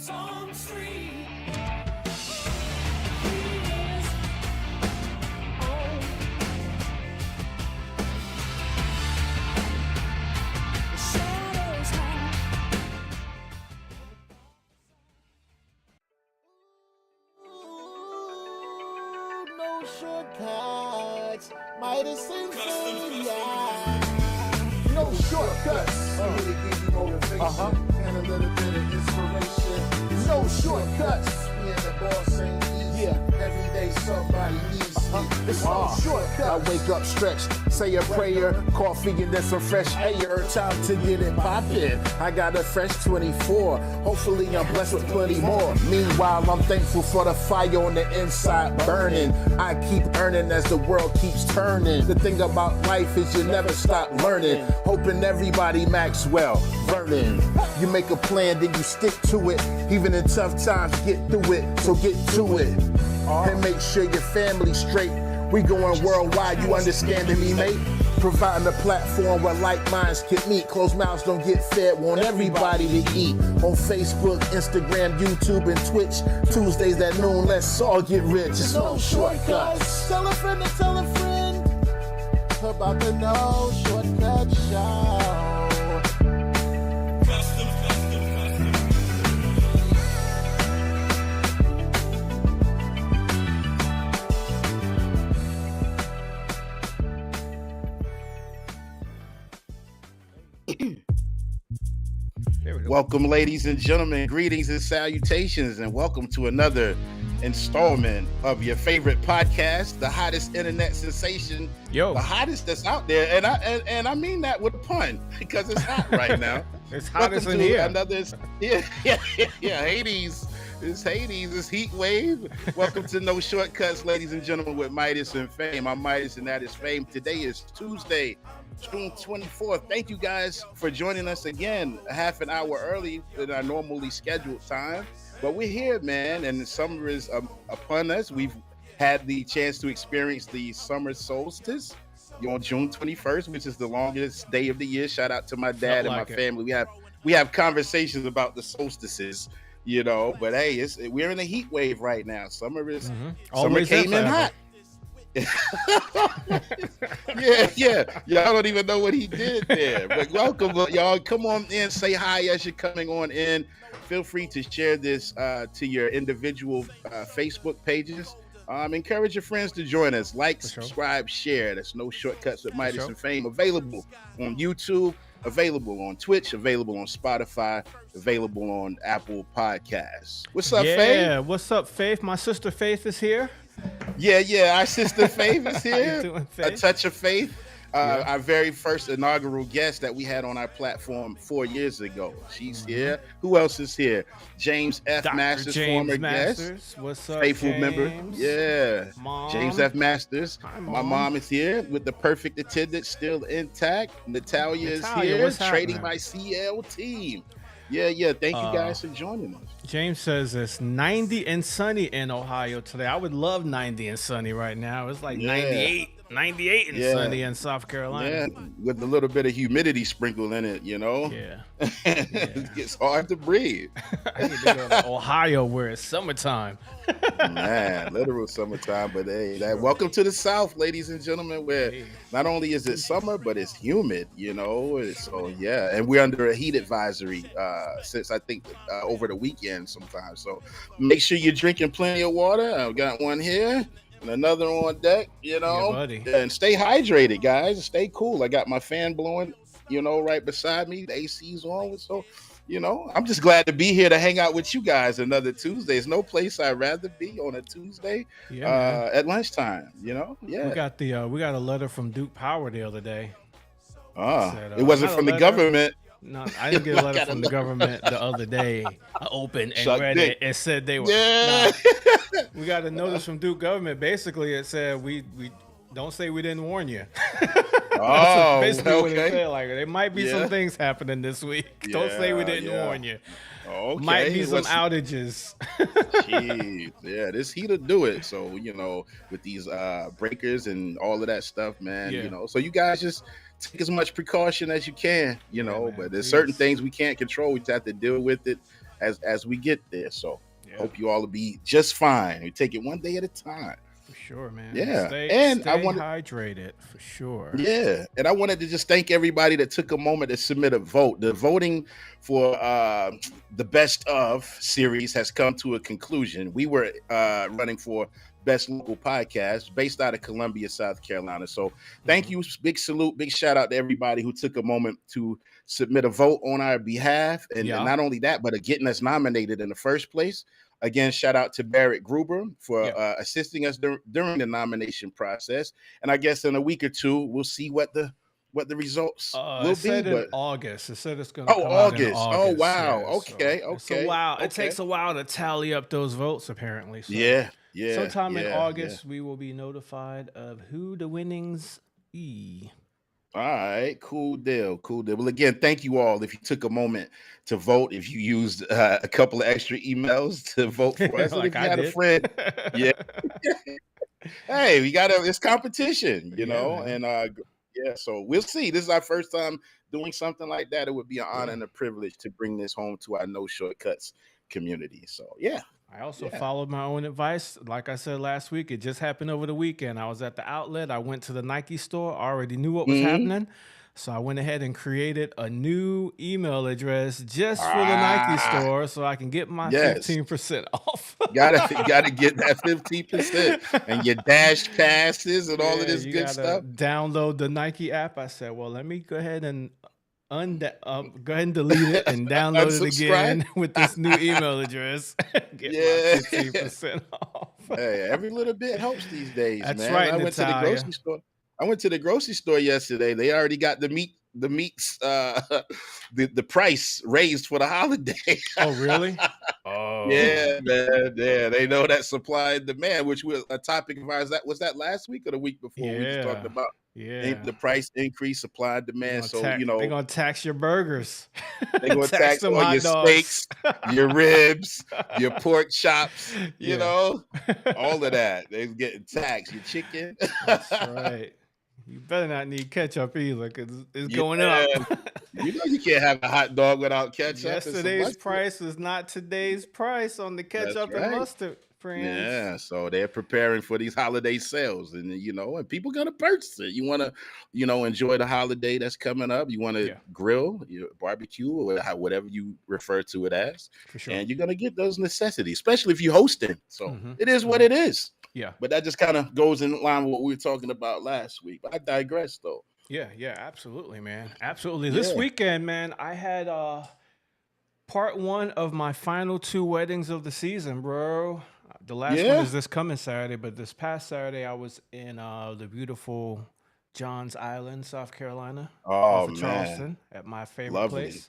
Shortcuts, Midas and no shortcuts. Really give you motivation and a little bit of inspiration. No shortcuts. Me and the boss ain't easy. Every day somebody needs me. It's no shortcuts. I wake up stretched, say a prayer, coffee and then some fresh air. Time to get it poppin'. I got a fresh 24. Hopefully I'm blessed with plenty more. Meanwhile, I'm thankful for the fire on the inside burning. I keep earning as the world keeps turning. The thing about life is you never stop learning. Hoping everybody Maxwell, Vernon. You make a plan, then you stick to it. Even in tough times, get through it. So get to it. And make sure your family's straight. We going worldwide, you understanding me, mate? Providing a platform where like minds can meet. Closed mouths don't get fed, want everybody to eat. On Facebook, Instagram, YouTube, and Twitch. Tuesdays at noon, let's all get rich. It's no shortcuts. Tell a friend to tell a friend about the No Shortcut Show. Welcome, ladies and gentlemen. Greetings and salutations, and welcome to another installment of your favorite podcast, the hottest internet sensation, the hottest that's out there, and I mean that with a pun because it's hot right now. It's hottest in here. Hades. It's Hades. It's heat wave. Welcome to No Shortcuts, ladies and gentlemen, with Midas and Fame. I'm Midas, and that is Fame. Today is Tuesday, June 24th. Thank you guys for joining us again, a half an hour early than our normally scheduled time. But we're here, man, and the summer is upon us. We've had the chance to experience the summer solstice on June 21st, which is the longest day of the year. Shout out to my dad and my family. We have conversations about the solstices, you know. But hey, we're in a heat wave right now. Summer came in hot. yeah. Y'all don't even know what he did there. But welcome, y'all. Come on in, say hi as you're coming on in. Feel free to share this to your individual Facebook pages. Encourage your friends to join us. Like, subscribe, share. That's No Shortcuts with Midas and Fame. Available on YouTube, available on Twitch, available on Spotify, available on Apple Podcasts. What's up, Faith? Yeah, what's up, Faith? My sister Faith is here. Yeah, our sister Faith is here. How you doing, Faith? A touch of Faith. Our very first inaugural guest that we had on our platform 4 years ago. She's here. Who else is here? James F. Dr. Masters, James former Masters. guest. What's up, faithful James? member. Yeah. Mom. James F. Masters. Hi, My mom is here with the perfect attendance still intact. Natalia is Natalia, here. what's Trading happening? my CL team. Yeah. Thank you guys for joining us. James says it's 90 and sunny in Ohio today. I would love 90 and sunny right now. It's like 98 and sunny in South Carolina. Yeah, with a little bit of humidity sprinkled in it, you know? Yeah. It gets hard to breathe. I need to go to Ohio where it's summertime. Man, literal summertime. But hey, welcome to the South, ladies and gentlemen, where not only is it summer, but it's humid, you know? So, yeah, and we're under a heat advisory since I think over the weekend sometimes. So make sure you're drinking plenty of water. I've got one here. And another on deck, you know, and stay hydrated, guys. Stay cool. I got my fan blowing, you know, right beside me. The AC's on. So, you know, I'm just glad to be here to hang out with you guys another Tuesday. There's no place I'd rather be on a Tuesday at lunchtime, you know? Yeah. We got a letter from Duke Power the other day. It wasn't from the government. No, I didn't get a letter from the government the other day. I opened and read it. It said they were. Yeah. We got a notice from Duke government. Basically, it said we don't say we didn't warn you. Oh, basically what it said. Like there might be some things happening this week. Don't say we didn't warn you. Okay. Might be some outages. Jeez. Yeah, this heat'll do it. So, you know, with these breakers and all of that stuff, man, you know, so you guys just take as much precaution as you can, you know, but there's certain things we can't control. We just have to deal with it as we get there. So Yeah, hope you all will be just fine. We take it one day at a time. for sure, man. Yeah, Stay and I stay wanted hydrated for sure. yeah, and I wanted to just thank everybody that took a moment to submit a vote. The voting for the Best of series has come to a conclusion. We were running for Best Local Podcast based out of Columbia, South Carolina. So thank you, big salute, big shout out to everybody who took a moment to submit a vote on our behalf. And Yeah. not only that, but getting us nominated in the first place. Again, shout out to Barrett Gruber for assisting us during the nomination process. And I guess in a week or two, we'll see what the results will It be. said in But August. It said it's going to come out in August. Oh August. wow. Yeah, Okay. so it's a Okay. while. It Okay. takes a while to tally up those votes, apparently. So Yeah. Yeah. sometime in yeah, August, we will be notified of who the winnings be. All right, cool deal, cool deal. Well, again, thank you all. If you took a moment to vote, if you used a couple of extra emails to vote for us, and Like if you I had a did. friend, yeah, hey, we got it's competition, you Yeah, know, man. and yeah, so we'll see. This is our first time doing something like that. It would be an honor and a privilege to bring this home to our No Shortcuts community. So yeah, I also yeah. followed my own advice. Like I said last week, it just happened over the weekend. I was at the outlet. I went to the Nike store. I already knew what was happening. So I went ahead and created a new email address just for the Nike store so I can get my 15% off. Gotta get that 15% and your dash passes and all of this you good gotta stuff. download the Nike app. I said, well, let me go ahead and go ahead and delete it and download it again with this new email address. Get my 15% off. Hey, every little bit helps these days, That's man. right, I went to the grocery store. I went to the grocery store yesterday. They already got the meats, the price raised for the holiday. Oh, really? Oh, yeah, man. Yeah, they know that supply and demand, which was a topic of ours. Was that last week or the week before? We just talked about the price increase, supply and demand. So they're gonna tax your burgers. They're gonna tax them all hot your dogs. steaks, your ribs, your pork chops, you know, all of that. They're getting taxed. Your chicken. That's right. You better not need ketchup either, because it's going up. You know you can't have a hot dog without ketchup. Yesterday's price is not today's price on the ketchup and mustard, friends. Yeah, so they're preparing for these holiday sales, and and people gonna purchase it. You want to, enjoy the holiday that's coming up. You want to grill, barbecue, or whatever you refer to it as. For sure. And you're gonna get those necessities, especially if you're hosting. So it is what it is. Yeah. But that just kind of goes in line with what we were talking about last week. I digress, though. Yeah, absolutely, man. Absolutely. This weekend, man, I had part one of my final 2 weddings of the season, bro. The last one is this coming Saturday, but this past Saturday I was in the beautiful Johns Island, South Carolina. Oh, man. Charleston, at my favorite place.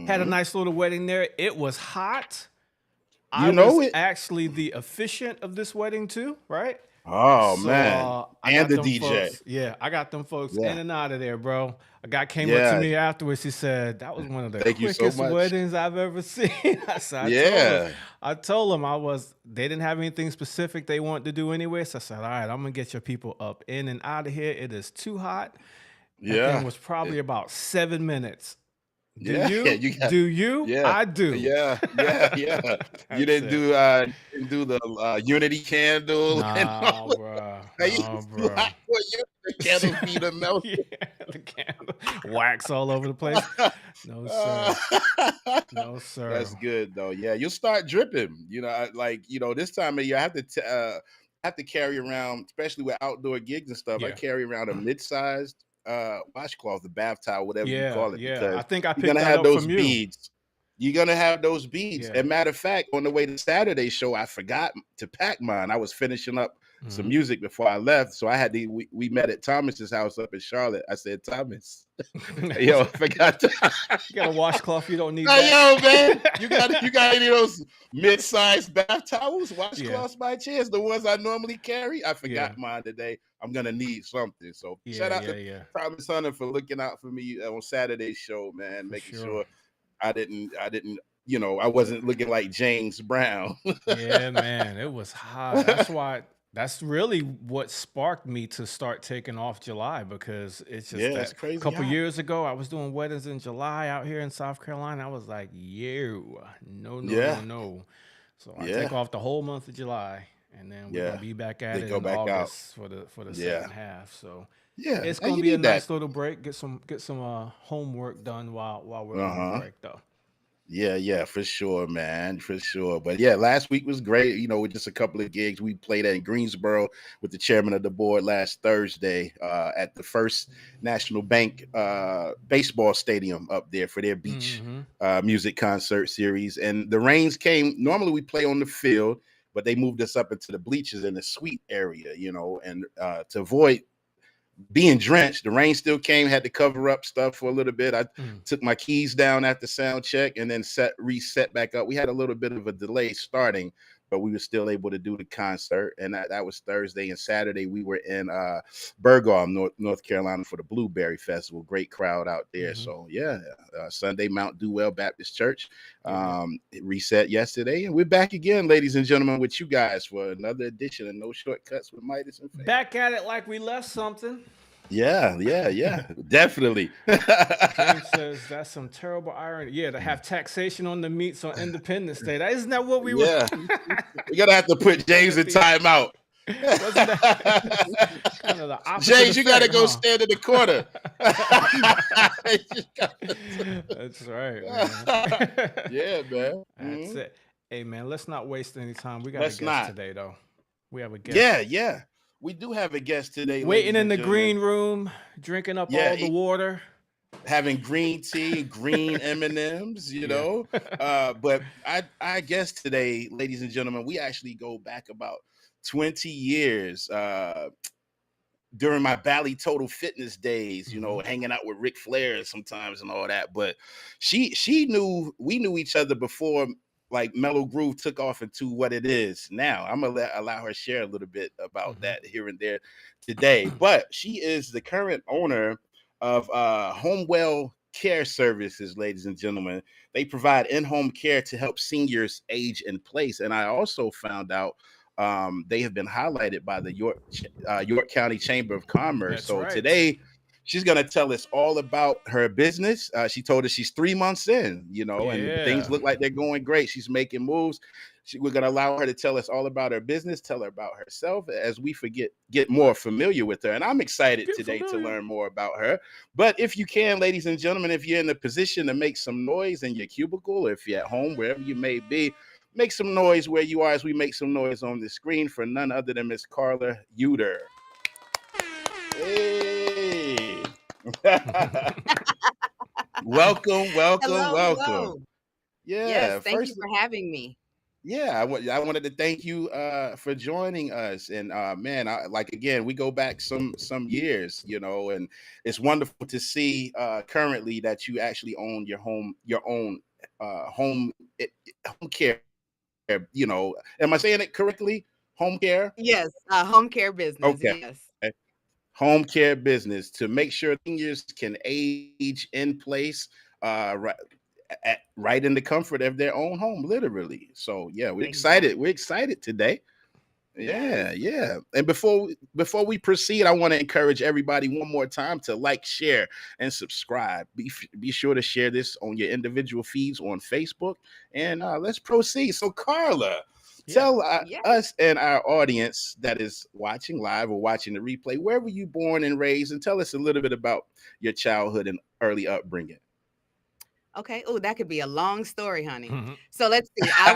Had a nice little wedding there. It was hot. I was actually the officiant of this wedding too, right? Oh, man. And the DJ. Folks, I got them folks in and out of there, bro. A guy came up to me afterwards. He said, that was one of the quickest weddings I've ever seen. I told him they didn't have anything specific they wanted to do anyway. So I said, all right, I'm going to get your people up in and out of here. It is too hot. That thing was probably about 7 minutes. Do you? Yeah. I do. Yeah. You didn't do the unity candle. No, bro. The candle feet are melted. The candle wax all over the place. No, sir. No, sir. That's good though. Yeah, you'll start dripping. This time of year, I have to carry around, especially with outdoor gigs and stuff. I carry around a mid-sized washcloth, the bath towel, whatever you call it. Yeah, I think I picked you're gonna that have up those from you. beads. You're gonna have those beads. Yeah. And matter of fact, on the way to Saturday show, I forgot to pack mine. I was finishing up some music before I left, so I had to. We met at Thomas's house up in Charlotte. I said, Thomas, I forgot to. You got a washcloth. You don't need that. Yo, man, you got any of those mid-sized bath towels, washcloths by chance? The ones I normally carry. I forgot mine today. I'm gonna need something. So shout out to Thomas Hunter for looking out for me on Saturday's show, man, making sure I didn't. I wasn't looking like James Brown. Yeah, man, it was hot. That's why That's really what sparked me to start taking off July, because it's just it's that a crazy couple hot. years ago I was doing weddings in July out here in South Carolina. I was like, no, Yeah, no. So I take yeah, off the whole month of July, and then we're gonna yeah. be back at They it go in back out. August for the Yeah, second half. So yeah. it's And gonna you be a need that. nice little break. Get some homework done while we're Uh on the huh. break though. Yeah, yeah, for sure, man, for sure. But yeah, last week was great. With just a couple of gigs. We played at Greensboro with the chairman of the board last Thursday at the First National Bank baseball stadium up there for their beach Mm-hmm. music concert series. And the rains came. Normally we play on the field, but they moved us up into the bleachers in the suite area. And to avoid being drenched, the rain still came, had to cover up stuff for a little bit. I took my keys down after sound check and then reset back up. We had a little bit of a delay starting, but we were still able to do the concert. And that was Thursday. And Saturday we were in Burgall, North Carolina for the Blueberry Festival. Great crowd out there. Mm-hmm. So yeah, Sunday, Mount Dewell Baptist Church. Yeah. It reset yesterday. And we're back again, ladies and gentlemen, with you guys for another edition of No Shortcuts with Midas and Faith. Back at it like we left something. Yeah, definitely. James says that's some terrible irony. Yeah, to have taxation on the meats on Independence Day. Isn't that what we were? Yeah, we're gonna have to put James in timeout. Wasn't that kind of the opposite? James, effect, you gotta go huh? stand in the corner. That's right, man. Yeah, man. That's it. Hey, man, let's not waste any time. We got Let's a guest not. today, though. We have a guest. Yeah. We do have a guest today. Waiting in the gentlemen. green room, drinking up all the water. Having green tea, green M&Ms, but I guess today, ladies and gentlemen, we actually go back about 20 years during my Bally Total Fitness days, hanging out with Ric Flair sometimes and all that. But we knew each other before like Mellow Groove took off into what it is now. I'm gonna allow her share a little bit about that here and there today. But she is the current owner of HomeWell Care Services, ladies and gentlemen. They provide in-home care to help seniors age in place. And I also found out they have been highlighted by the York County Chamber of Commerce. That's so right. Today, she's going to tell us all about her business. She told us she's 3 months in, and things look like they're going great. She's making moves. We're going to allow her to tell us all about her business, tell her about herself as we get more familiar with her. And I'm excited today to learn more about her. But if you can, ladies and gentlemen, if you're in the position to make some noise in your cubicle, or if you're at home, wherever you may be, make some noise where you are as we make some noise on the screen for none other than Miss Carla Uter. Hey. welcome. Hello. Yeah. Yes, thank you for having me. Yeah, I wanted to thank you for joining us. And man, again, we go back some years, and it's wonderful to see currently that you actually own your own home care. Am I saying it correctly? Home care? Yes, home care business. Okay. Yes. Home care business to make sure seniors can age in place, right in the comfort of their own home, literally. So yeah, we're excited. We're excited today. Yeah. And before we proceed, I want to encourage everybody one more time to like, share, and subscribe. Be sure to share this on your individual feeds on Facebook. And let's proceed. So Carla, tell us and our audience that is watching live or watching the replay, where were you born and raised? And tell us a little bit about your childhood and early upbringing. Okay. Oh, that could be a long story, honey. So let's see. I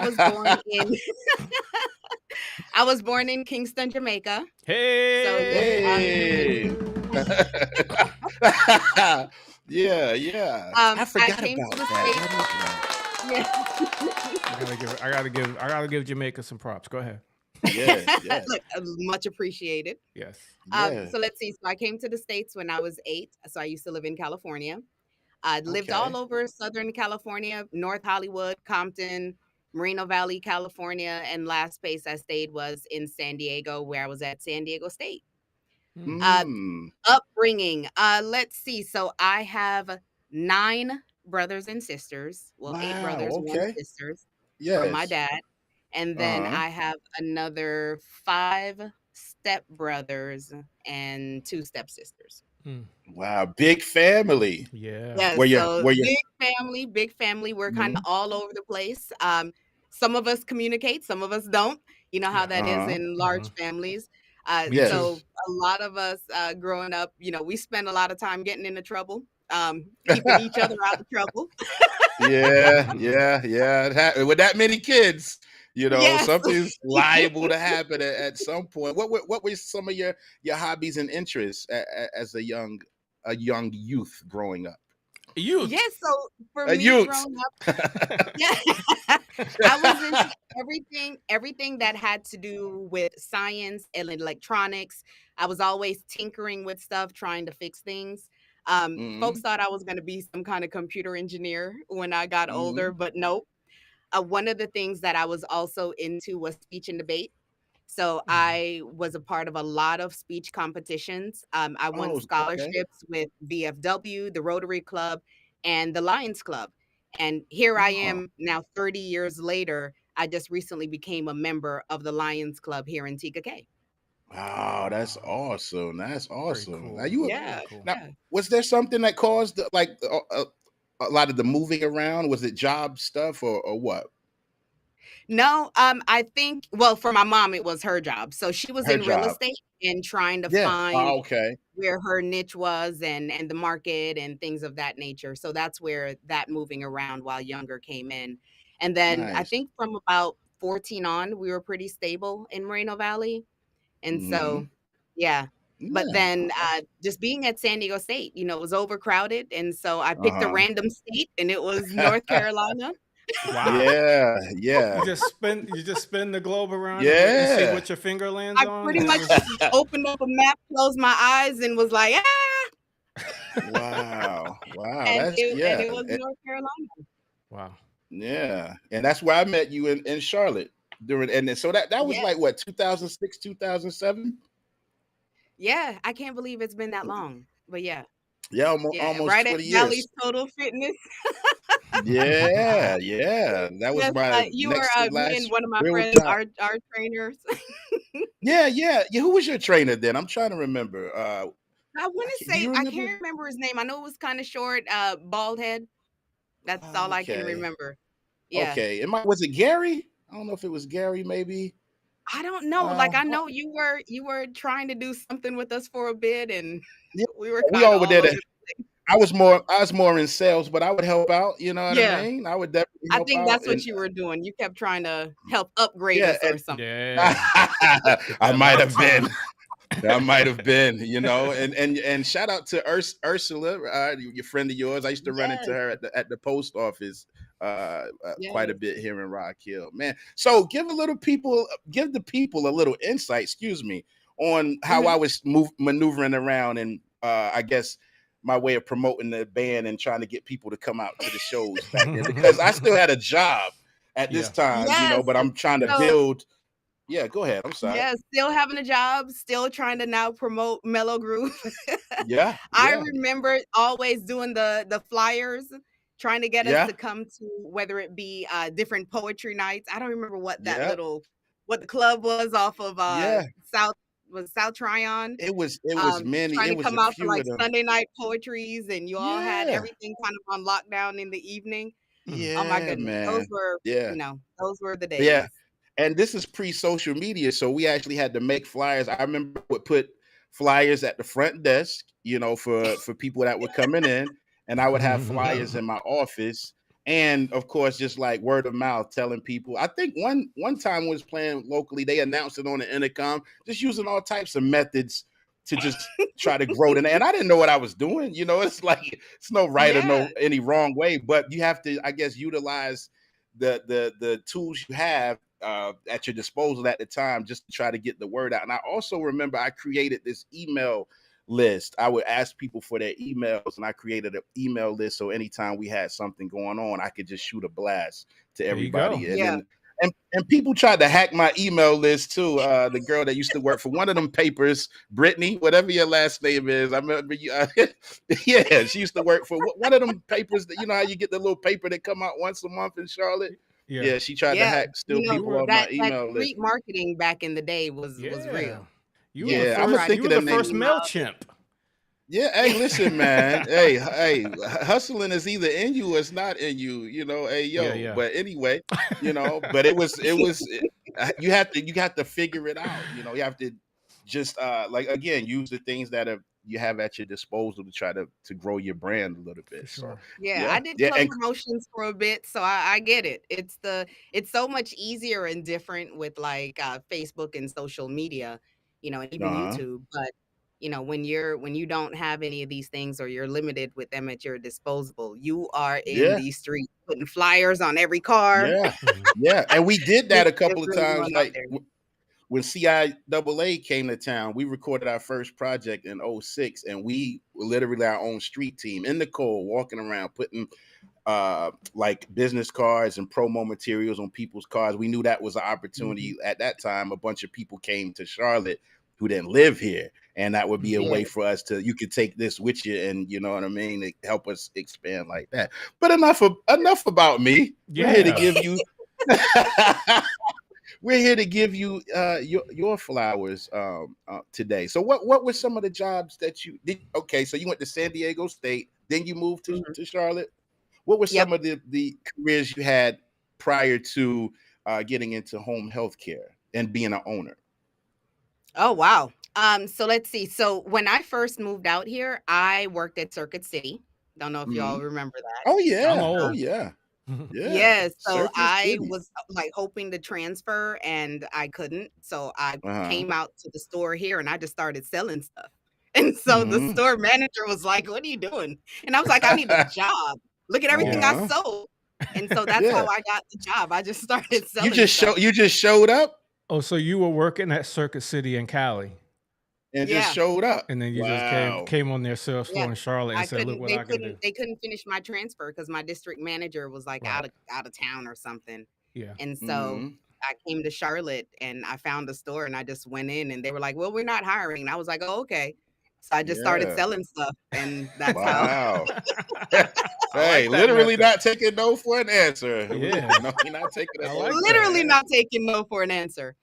was born in Kingston, Jamaica. Hey. Yeah. I forgot about that. I gotta give Jamaica some props. Go ahead. Yeah. Look, much appreciated. Yes. So let's see. So I came to the States when I was 8. So I used to live in California. I lived all over Southern California, North Hollywood, Compton, Moreno Valley, California, and last place I stayed was in San Diego, where I was at San Diego State. Upbringing. Let's see. So I have 9 brothers and sisters. Well, 8 brothers, 1 sister from my dad. And then I have another 5 stepbrothers and 2 stepsisters. Wow, big family. Yeah. So big family. We're kind of all over the place. Some of us communicate, some of us don't. You know how that is in large families. So a lot of us growing up, we spend a lot of time getting into trouble, keeping each other out of trouble. Yeah. With that many kids, Yes. something's liable to happen at some point. What were some of your hobbies and interests as a young youth growing up? Youth. Yes, so for me growing up, I was into everything that had to do with science and electronics. I was always tinkering with stuff, trying to fix things. Folks thought I was going to be some kind of computer engineer when I got older, but nope. One of the things that I was also into was speech and debate. So I was a part of a lot of speech competitions. I won scholarships with VFW, the Rotary Club, and the Lions Club. And here I am now 30 years later. I just recently became a member of the Lions Club here in TKK. Wow, that's awesome. That's awesome. Cool. Now, was there something that caused a lot of the moving around? Was it job stuff or what? No, I think, well, for my mom, it was her job. So she was in real estate and trying to find where her niche was and the market and things of that nature. So that's where that moving around while younger came in. And then I think from about 14 on, we were pretty stable in Moreno Valley. And so, but then just being at San Diego State, it was overcrowded. And so I picked a random state, and it was North Carolina. Wow. Yeah. You just spin the globe around and see what your finger lands on. I pretty much opened up a map, closed my eyes, and was like, Wow. And it was North Carolina. Wow. Yeah. And that's where I met you in Charlotte so that was like what, 2006, 2007? Yeah, I can't believe it's been that long. But yeah. Yeah, almost right 20 at years. Valley's Total Fitness. Yeah. That was my you were me and one of my friends, our trainers. Yeah. Who was your trainer then? I'm trying to remember. I want to say I can't remember his name. I know it was kind of short, bald head. That's all I can remember. Yeah. Okay. Was it Gary? I don't know if it was Gary, maybe. I don't know. I know you were trying to do something with us for a bit, and we were kind of all over. I was more in sales, but I would help out. You know what I mean? I would definitely help out. I think that's what you were doing. You kept trying to help upgrade us or something. Yeah. I might have been. That might have been, and shout out to Ursula, your friend of yours. I used to run into her at the post office quite a bit here in Rock Hill, man. So give the people a little insight, on how I was maneuvering around and I guess my way of promoting the band and trying to get people to come out to the shows back then, because I still had a job at this time, but I'm trying to build. Yeah, go ahead. I'm sorry. Yeah, still having a job, still trying to now promote Mellow Groove. I remember always doing the flyers, trying to get us to come to whether it be different poetry nights. I don't remember what what the club was off of South Tryon. It was many. Trying to come out for like Sunday night poetries, and you all had everything kind of on lockdown in the evening. Yeah, oh my goodness, man. Those were those were the days. Yeah. And this is pre-social media, so we actually had to make flyers. I remember would put flyers at the front desk, for people that were coming in, and I would have flyers in my office, and of course, just like word of mouth, telling people. I think one time was playing locally, they announced it on the intercom, just using all types of methods to just try to grow it. And I didn't know what I was doing. It's like it's no right or any wrong way, but you have to, I guess, utilize the tools you have at your disposal at the time just to try to get the word out. And I also remember I created this email list. I would ask people for their emails, and I created an email list so anytime we had something going on, I could just shoot a blast to everybody. And people tried to hack my email list too. The girl that used to work for one of them papers, Brittany, whatever your last name is. I remember you. She used to work for one of them papers that, how you get the little paper that come out once a month in Charlotte. Yeah, she tried to hack people on my email list. Street marketing back in the day was real. You were the first MailChimp. Yeah, hey, listen, man. hey, hustling is either in you or it's not in you, hey, yo. Yeah. But anyway, but it was you have to figure it out. You have to just again, use the things that you have at your disposal to try to grow your brand a little bit. Sure. So I did club promotions for a bit, so I get it. It's so much easier and different with Facebook and social media, and even YouTube. But when you don't have any of these things or you're limited with them at your disposal, you are in the street putting flyers on every car. Yeah. And we did that a couple of times. Like when CIAA came to town, we recorded our first project in 2006, and we were literally our own street team in the cold, walking around putting business cards and promo materials on people's cars. We knew that was an opportunity. At that time, a bunch of people came to Charlotte who didn't live here, and that would be a way for us you could take this with you, and you know what I mean, to help us expand like that. But enough about me. We're here to give you your flowers today. So what were some of the jobs that you did? Okay, so you went to San Diego State, then you moved to Charlotte. What were some of the careers you had prior to getting into home health care and being an owner? Oh, wow. So let's see. So when I first moved out here, I worked at Circuit City. Don't know if y'all remember that. Oh, yeah. Oh, yeah. Yeah. So I was hoping to transfer and I couldn't. So I came out to the store here and I just started selling stuff. And so the store manager was like, "What are you doing?" And I was like, "I need a job. Look at everything I sold." And so that's how I got the job. I just started selling. You just showed up? Oh, so you were working at Circuit City in Cali, and just showed up, and then you just came on their sales floor in Charlotte and said, "Look what I can do." They couldn't finish my transfer because my district manager was out of town or something. Yeah, and so I came to Charlotte and I found a store and I just went in and they were like, "Well, we're not hiring." And I was like, "Oh, okay." So I just started selling stuff, and that's how. Hey, literally not taking no for an answer. Yeah, no, you're not taking literally not taking no for an answer.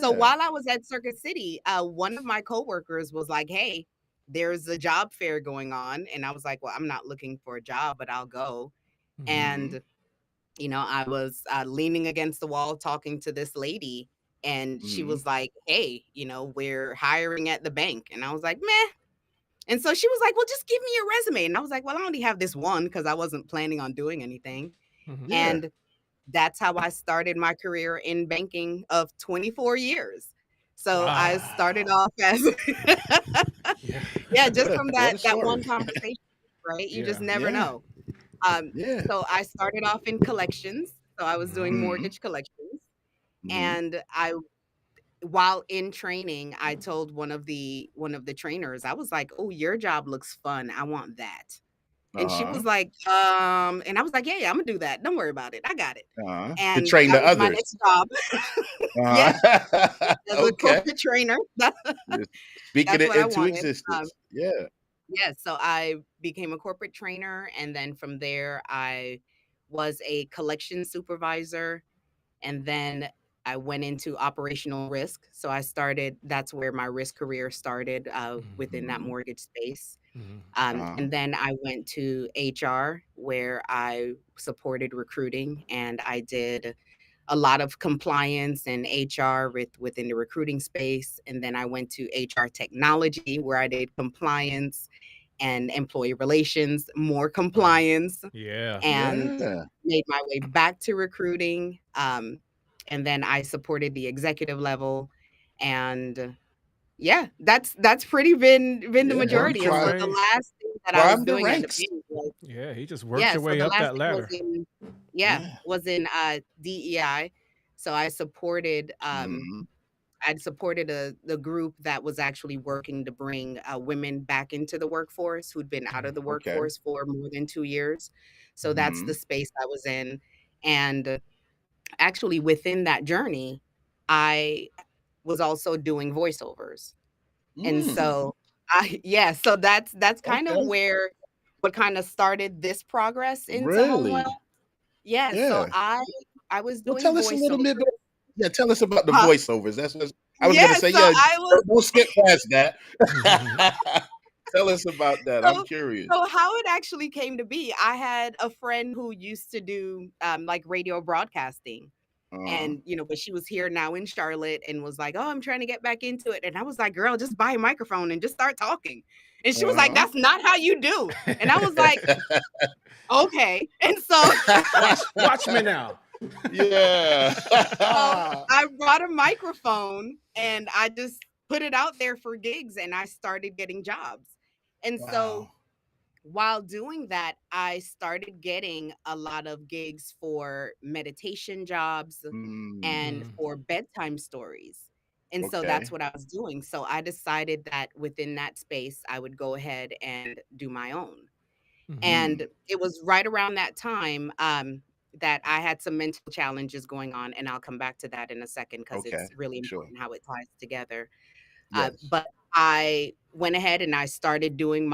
So while I was at Circuit City, one of my coworkers was like, "Hey, there's a job fair going on," and I was like, "Well, I'm not looking for a job, but I'll go." And I was leaning against the wall talking to this lady. And she was like, "Hey, we're hiring at the bank." And I was like, "Meh." And so she was like, "Well, just give me your resume." And I was like, "Well, I only have this one," because I wasn't planning on doing anything. And that's how I started my career in banking of 24 years. So I started off as, just from that one conversation, right? You just never know. So I started off in collections. So I was doing mortgage collections. And while in training, I told one of the trainers, I was like, "Oh, your job looks fun. I want that." And she was like, and I was like, "Yeah, I'm gonna do that. Don't worry about it. I got it." And to train the others. My next job. As a corporate trainer. Speaking it into existence. So I became a corporate trainer, and then from there I was a collection supervisor, and then I went into operational risk. So that's where my risk career started within that mortgage space. And then I went to HR, where I supported recruiting, and I did a lot of compliance and HR within the recruiting space. And then I went to HR technology, where I did compliance and employee relations, more compliance. And made my way back to recruiting. And then I supported the executive level, and that's pretty been the majority. So the last thing that I was doing at the bank was, he just worked your way up that ladder. Was in DEI. So I supported the group that was actually working to bring women back into the workforce who'd been out of the workforce for more than 2 years. So that's the space I was in, and actually within that journey, I was also doing voiceovers. And so so that's kind of what kind of started this progress into HomeWell. So I was doing tell us voiceovers. a little bit. Tell us about the voiceovers. I was gonna say, so yeah, I was don't skip past that. Tell us about that. I'm curious. So how it actually came to be, I had a friend who used to do like radio broadcasting. And but she was here now in Charlotte and was like, "Oh, I'm trying to get back into it." And I was like, "Girl, just buy a microphone and just start talking." And she was like, "That's not how you do." And I was like, "Okay." And so watch me now. Yeah. So I brought a microphone and I just put it out there for gigs and I started getting jobs. And so while doing that, I started getting a lot of gigs for meditation jobs and for bedtime stories. And so that's what I was doing. So I decided that within that space, I would go ahead and do my own. And it was right around that time that I had some mental challenges going on. And I'll come back to that in a second because it's really important how it ties together. But I went ahead and I started doing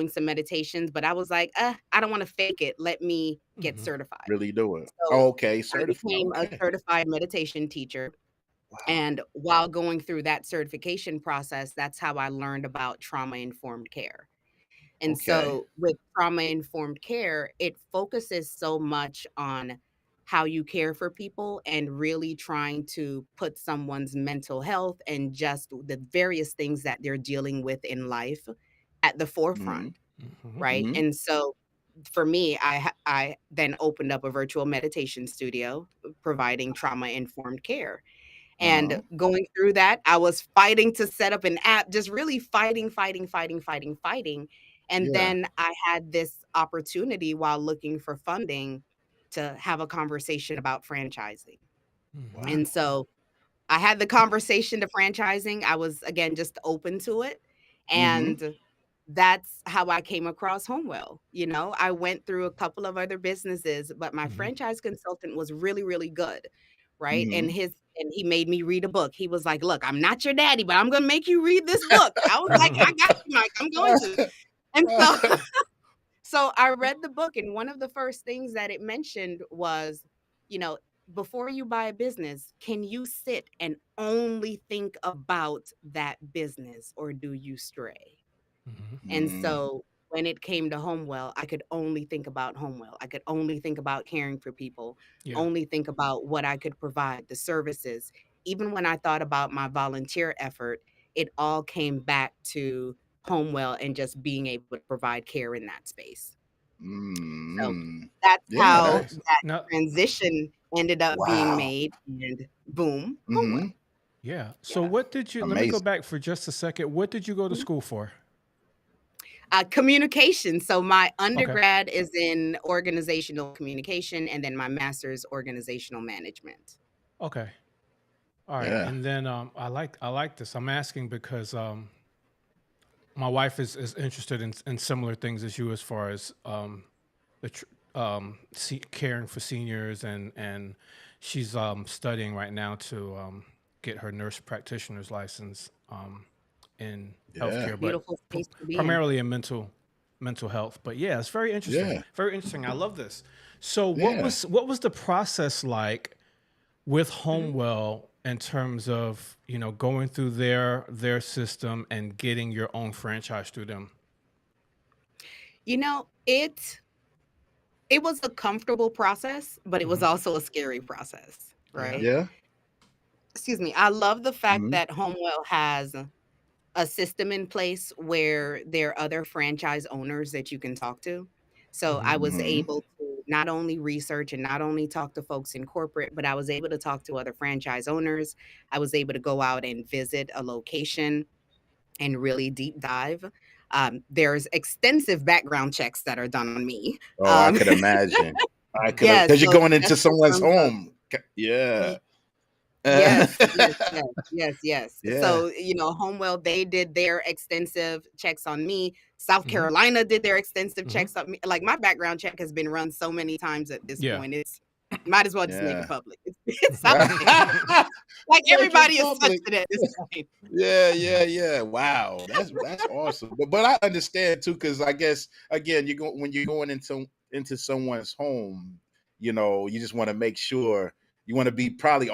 some meditations, but I was like, I don't want to fake it. Let me get certified. Really do it. So Certified. I became a certified meditation teacher. Wow. And while going through that certification process, that's how I learned about trauma-informed care. And so with trauma-informed care, it focuses so much on how you care for people and really trying to put someone's mental health and just the various things that they're dealing with in life at the forefront, right? And so for me, I then opened up a virtual meditation studio providing trauma-informed care. And going through that, I was fighting to set up an app, just really fighting. And then I had this opportunity while looking for funding to have a conversation about franchising. And so I had the conversation to franchising. I was, again, just open to it. And that's how I came across HomeWell. I went through a couple of other businesses, but my franchise consultant was really, really good. Right. And he made me read a book. He was like, "Look, I'm not your daddy, but I'm going to make you read this book." I was like, "I got you, Mike. I'm going to." And so I read the book. And one of the first things that it mentioned was, before you buy a business, can you sit and only think about that business, or do you stray? And so when it came to HomeWell, I could only think about HomeWell. I could only think about caring for people, only think about what I could provide, the services. Even when I thought about my volunteer effort, it all came back to HomeWell and just being able to provide care in that space. So that's how that transition ended up being made, and boom, HomeWell. Yeah. So what did you, let me go back for just a second. What did you go to school for? Communication. So my undergrad is in organizational communication, and then my master's organizational management. Okay. All right. And then I like this. I'm asking because my wife is interested in similar things as you, as far as caring for seniors, and she's studying right now to get her nurse practitioner's license in healthcare, but primarily in mental health. But yeah, it's very interesting. Very interesting. I love this. So what was the process like with HomeWell in terms of, going through their system and getting your own franchise through them? It was a comfortable process, but it was also a scary process, right? Yeah. Excuse me. I love the fact that HomeWell has a system in place where there are other franchise owners that you can talk to. So I was able to not only research and not only talk to folks in corporate, but I was able to talk to other franchise owners. I was able to go out and visit a location and really deep dive. There's extensive background checks that are done on me. I could imagine. Because you're going into someone's home. Yes. So, HomeWell, they did their extensive checks on me. South Carolina did their extensive checks on me. Like, my background check has been run so many times at this point. It's might as well just make it public. It's like everybody is touched it at this point. Yeah. Wow, that's awesome. But I understand too, because I guess again, when you're going into someone's home, you just want to make sure you want to be probably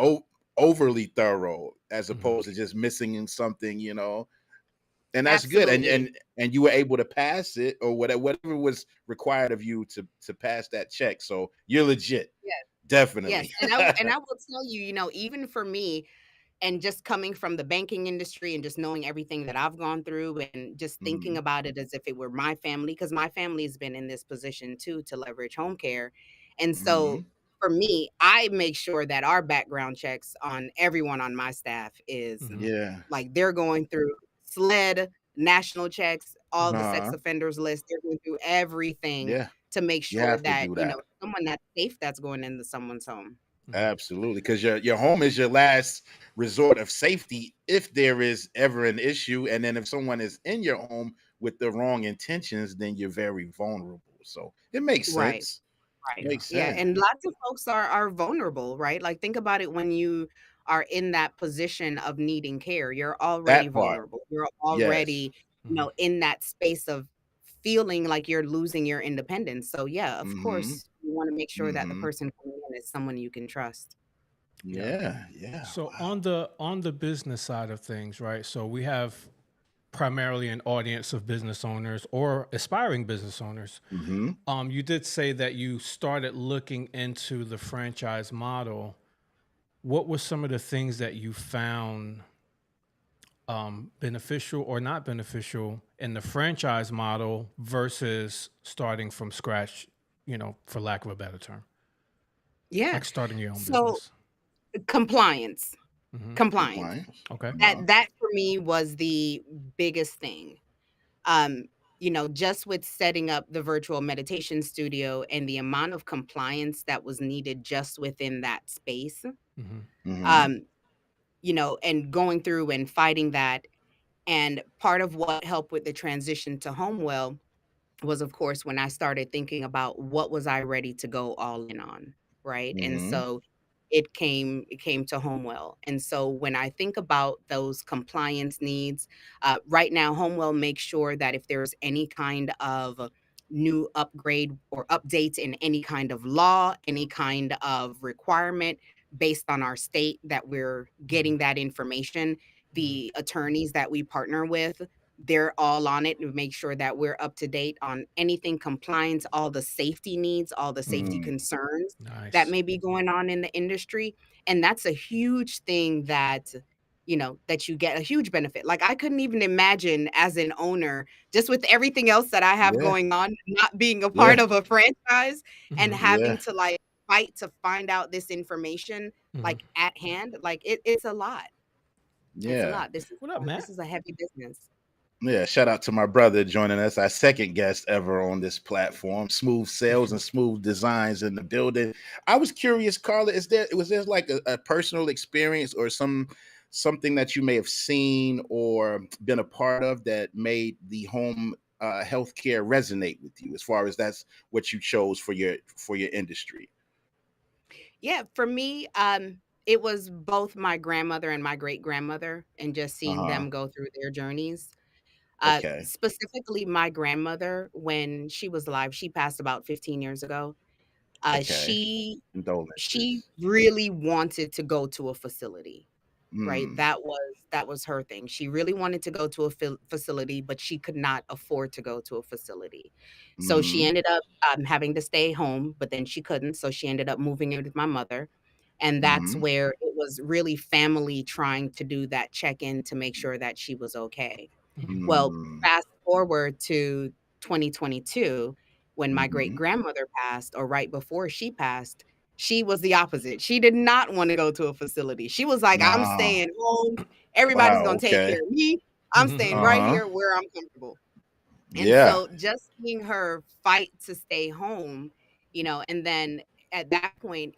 overly thorough as opposed to just missing something, and that's good. Absolutely. And you were able to pass it, or whatever was required of you to pass that check. So you're legit. Yes. Yes. Definitely. And I will tell you, even for me, and just coming from the banking industry and just knowing everything that I've gone through and just thinking Mhm. about it as if it were my family, because my family's been in this position too, to leverage home care. And so Mhm. for me, I make sure that our background checks on everyone on my staff is Yeah. like they're going through SLED, national checks, all the sex Uh-huh. offenders list. They're going through everything Yeah. to make You sure have to that, do that. someone that's safe that's going into someone's home. Absolutely, because your home is your last resort of safety if there is ever an issue, and then if someone is in your home with the wrong intentions, then you're very vulnerable. So it makes Right. sense. Right. Makes Yeah, sense. and lots of folks are vulnerable, right? Like, think about it when you are in that position of needing care, you're already That part. vulnerable. You're Yes. already, in that space of feeling like you're losing your independence. So, yeah, of Mm-hmm. course, you wanna make sure that the Mm-hmm. person coming in is someone you can trust. Yeah. Yeah. Yeah. So Wow. on the business side of things, right? So we have primarily an audience of business owners or aspiring business owners. Mm-hmm. You did say that you started looking into the franchise model. What were some of the things that you found beneficial or not beneficial in the franchise model versus starting from scratch, for lack of a better term, Yeah. like starting your own So, business? compliance. Hmm. Compliance. Compliance. Okay. Uh-huh. That for me was the biggest thing. um, just with setting up the virtual meditation studio and the amount of compliance that was needed just within that space, Hmm. Mm-hmm. um, and going through and fighting that. And part of what helped with the transition to HomeWell was, of course, when I started thinking about what was I ready to go all in on, right? And Mm-hmm. so it came to HomeWell. And so when I think about those compliance needs, right now HomeWell makes sure that if there's any kind of new upgrade or updates in any kind of law, any kind of requirement based on our state, that we're getting that information. Hmm. The attorneys that we partner with, they're all on it to make sure that we're up to date on anything compliance, all the safety needs, all the safety Mm. concerns that Nice. may be going on in the industry. And that's a huge thing that, that you get a huge benefit. Like, I couldn't even imagine as an owner, just with everything else that I have Yeah. going on, not being a Yeah. part of a franchise and Hmm. having Yeah. to like fight to find out this information Hmm. like at hand. Like, it's a lot. It's a Yeah. lot. This is What up, this Matt? is a heavy business. Yeah, shout out to my brother joining us, our second guest ever on this platform. Smooth sales and smooth designs in the building. I was curious, Carla, was there like a personal experience or something that you may have seen or been a part of that made the home healthcare resonate with you, as far as that's what you chose for your industry? Yeah, for me, it was both my grandmother and my great grandmother, and just seeing Uh-huh. them go through their journeys. Okay. Specifically, my grandmother, when she was alive, she passed about 15 years ago. Uh, Okay. she she Condolences. really wanted to go to a facility. Right? Mm. That was her thing. She really wanted to go to a facility, but she could not afford to go to a facility. So she Mm-hmm. ended up, having to stay home, but then she couldn't, so she ended up moving in with my mother, and that's Mm-hmm. where it was really family trying to do that check-in to make sure that she was okay. Hmm. Well, Mm-hmm. fast forward to 2022, when my Mm-hmm. great-grandmother passed, or right before she passed, she was the opposite. She did not wanna go to a facility. She was like, "I'm Ah, staying home. Everybody's wow, gonna take okay. care of me. I'm staying right Uh-huh. here where I'm comfortable." And Yeah. so just seeing her fight to stay home, and then at that point,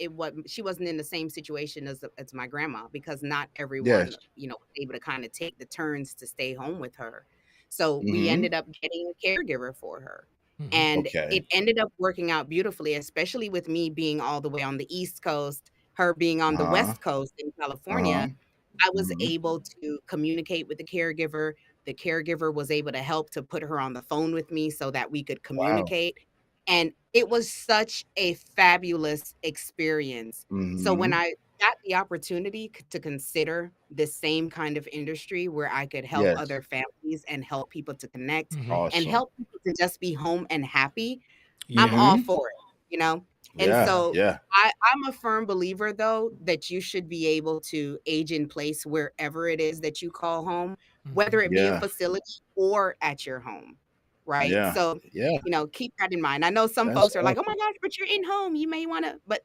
she wasn't in the same situation as my grandma, because not Yes. everyone, was able to kind of take the turns to stay home with her. So we Mhm. ended up getting a caregiver for her. Hmm. And Okay. it ended up working out beautifully, especially with me being all the way on the East Coast, her being on the Uh-huh. West Coast in Uh-huh. California. I was Mhm. able to communicate with the caregiver. The caregiver was able to help to put her on the phone with me so that we could Wow. communicate. And it was such a fabulous experience. So when I got the opportunity to consider this same kind of industry where I could help Yes. other families and help people to connect and Awesome. help people to just be home and happy, I'm Yeah. all for it. And so Yeah. I'm a firm believer, though, that you should be able to age in place wherever it is that you call home, whether it be a Yeah. facility or at your home, right? Yeah. So, Yeah. keep that in mind. I know some That's folks are like, "Oh my awesome. gosh, but you're in home, you may wanna," but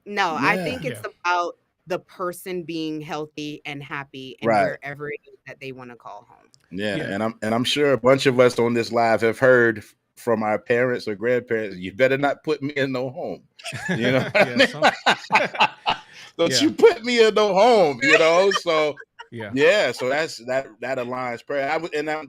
no, I Yeah. think Yeah. it's about the person being healthy and happy and Right. wherever it is that they wanna call home. Yeah. Yeah. And I'm sure a bunch of us on this live have heard from our parents or grandparents, you better not put me in no home. You know what I mean? Don't you put me in no home, So so that aligns prayer.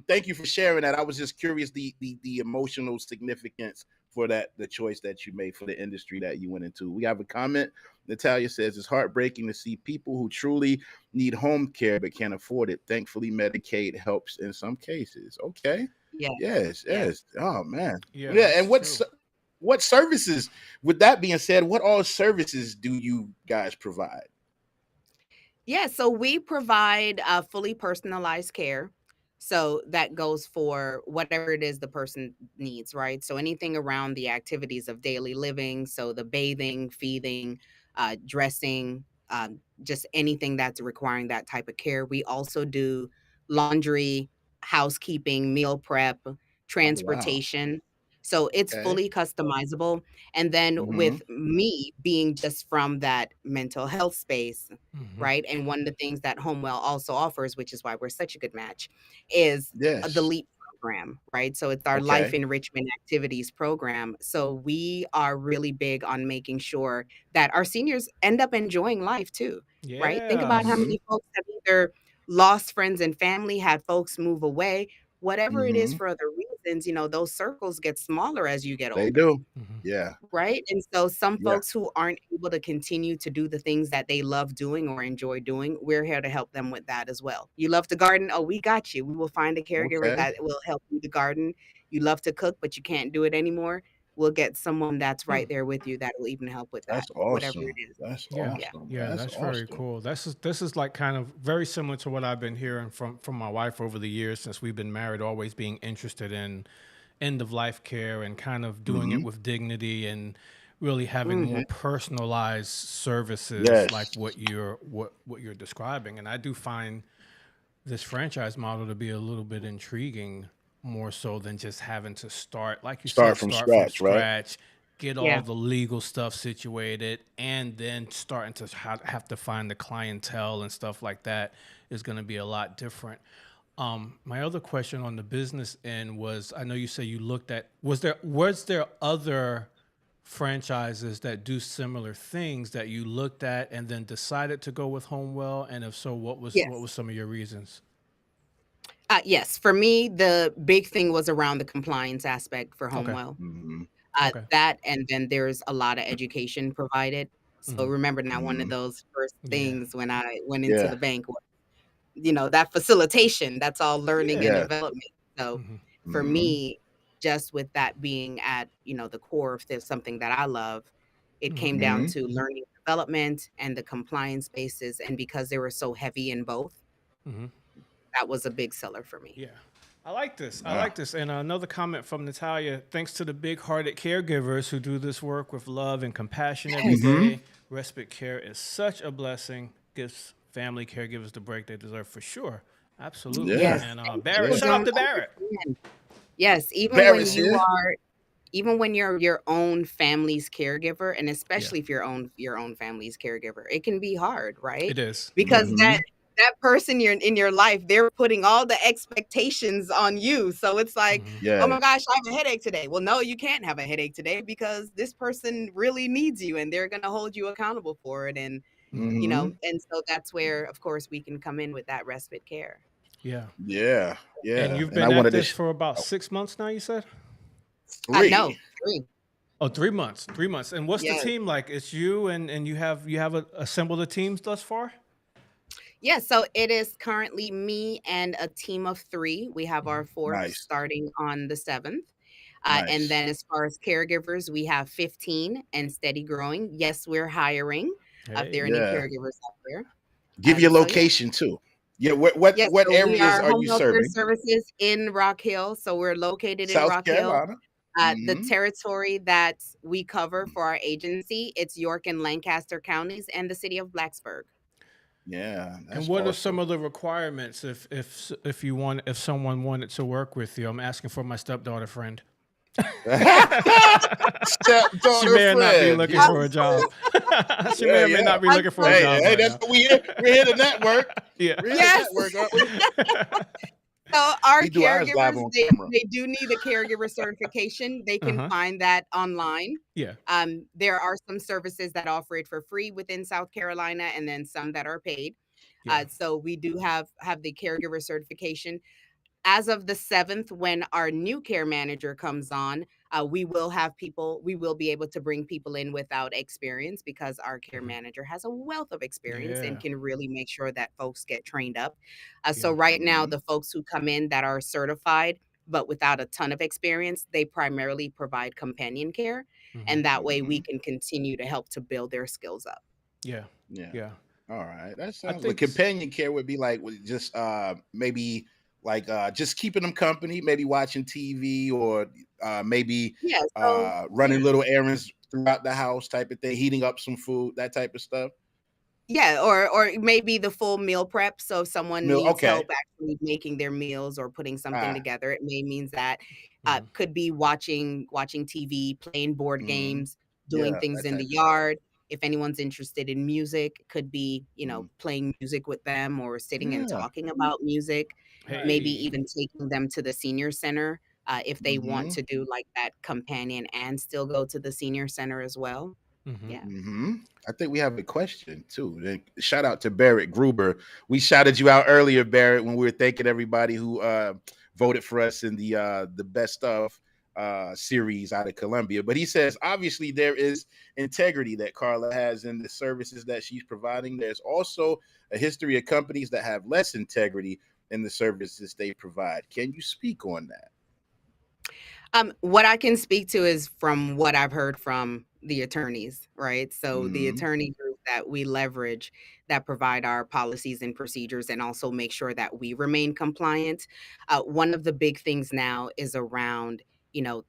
Thank you for sharing that. I was just curious the emotional significance for the choice that you made for the industry that you went into. We have a comment. Natalia says it's heartbreaking to see people who truly need home care but can't afford it. Thankfully, Medicaid helps in some cases. Okay. Yeah. Yes. Oh man. Yeah. And what services? With that being said, what all services do you guys provide? Yeah, so we provide fully personalized care. So that goes for whatever it is the person needs, right? So anything around the activities of daily living, so the bathing, feeding, dressing, just anything that's requiring that type of care. We also do laundry, housekeeping, meal prep, Oh wow. transportation. So it's Okay. fully customizable. And then Mm-hmm. with me being just from that mental health space, right? And one of the things that HomeWell also offers, which is why we're such a good match, is the Yes. LEAP program, right? So it's our life Okay. enrichment activities program. So we are really big on making sure that our seniors end up enjoying life too, right? Think about how Yes. Mm-hmm. many folks have either lost friends and family, had folks move away, whatever it is Mm-hmm. for other reasons, those circles get smaller as you get They older. do. Yeah. Right? And so some Yeah. folks who aren't able to continue to do the things that they love doing or enjoy doing, we're here to help them with that as well. You love to garden? Oh, we got you. We will find a caregiver Okay. that will help you to garden. You love to cook, but you can't do it anymore. We'll get someone that's right there with you that will even help with that, That's whatever it awesome. is. That's Yeah, Yeah. awesome. yeah, That's that's very awesome. cool. This is like kind of very similar to what I've been hearing from my wife over the years since we've been married, always being interested in end of life care and kind of doing it Mm-hmm. with dignity and really having more Mhm. personalized services like Yes. what you're describing. And I do find this franchise model to be a little bit intriguing more so than just having to start, like you Start said, from start from scratch, right? scratch, get all Yeah. the legal stuff situated, and then starting to have to find the clientele and stuff like that is going to be a lot different. My other question on the business end was, I know you say you looked at, was there other franchises that do similar things that you looked at and then decided to go with HomeWell? And if so, what was Yes. some of your reasons? Yes. For me, the big thing was around the compliance aspect for Okay. HomeWell. Mm-hmm. Okay. That and then there's a lot of education provided. So Hmm. remember now one of Mm-hmm. those first Yeah. things when I went into Yeah. the bank was, that facilitation, that's all learning and Yeah. Yes. development. So Hmm. for Mm-hmm. me, just with that being at, the core of this, something that I love, it Hmm. came down Mm-hmm. to learning development and the compliance basis. And because they were so heavy in both, Hmm. that was a big seller for me. Yeah. I like this. I Yeah. like this. And another comment from Natalia. Thanks to the big-hearted caregivers who do this work with love and compassion every Yes. Mm-hmm. day, respite care is such a blessing. Gives family caregivers the break they deserve for sure. Absolutely. Yeah. Yes. And And Barrett, people Yeah. shout out don't to Barrett. understand. Yes, Barrett's here. even when you're your own family's caregiver, and Yeah, especially if you're your own family's caregiver, it can be hard, right? it is. Because Mm-hmm. Mm-hmm. that person you're in your life, they're putting all the expectations on you. So it's like, Mm-hmm. oh my Yes. gosh, I have a headache today. Well, no, you can't have a headache today because this person really needs you and they're gonna hold you accountable for it. And Mm-hmm. and so that's where, of course, we can come in with that respite care. Yeah. Yeah. And Yeah. you've And I been at wanted to this for about oh, 6 months now, you said? No, 3. 3. Oh, 3 months. 3 months. And what's the Yes. team like? It's you and you have assembled a team thus far? Yeah, so it is currently me and a team of 3. We have our 4th Nice. starting on the 7th. And then as far as caregivers, we have 15 and steady growing. Yes, we're hiring if there are any caregivers out there. Give your location too. Yeah, what so areas we are are you HomeWell Care serving? Services in Rock Hill. So we're located in South Rock Carolina. Hill. The territory that we cover for our agency, it's York and Lancaster counties and the city of Blacksburg. Yeah. And what are some of the requirements if someone wanted to work with you? I'm asking for my stepdaughter friend. Stepdaughter she may friend. not be looking for a job. She may or may not be looking for a job. Hey, that's what we're here to network. Yeah. We're here to network, aren't we? So our caregivers, they do need a caregiver certification. They can find that online. Yeah. There are some services that offer it for free within South Carolina, and then some that are paid. Yeah. So we do have the caregiver certification. As of the 7th, when our new care manager comes on, we will be able to bring people in without experience, because our care manager has a wealth of experience and can really make sure that folks get trained up. So right now, the folks who come in that are certified but without a ton of experience, they primarily provide companion care. And that way we can continue to help to build their skills up. Yeah. All right. That sounds like companion care would be like just maybe like just keeping them company, maybe watching TV, or maybe running little errands throughout the house type of thing, heating up some food, that type of stuff. Yeah, or maybe the full meal prep. So if someone needs help actually making their meals or putting something together, it may means that could be watching TV, playing board games, doing things in the yard. If anyone's interested in music, could be, playing music with them or sitting and talking about music. Maybe even taking them to the senior center if they want to do like that companion and still go to the senior center as well. I think we have a question too. Shout out to Barrett Gruber. We shouted you out earlier, Barrett, when we were thanking everybody who voted for us in the best of series out of Columbia. But he says, obviously, there is integrity that Carla has in the services that she's providing. There's also a history of companies that have less integrity in the services they provide. Can you speak on that? What I can speak to is from what I've heard from the attorneys, right? So the attorney group that we leverage that provide our policies and procedures and also make sure that we remain compliant. One of the big things now is around,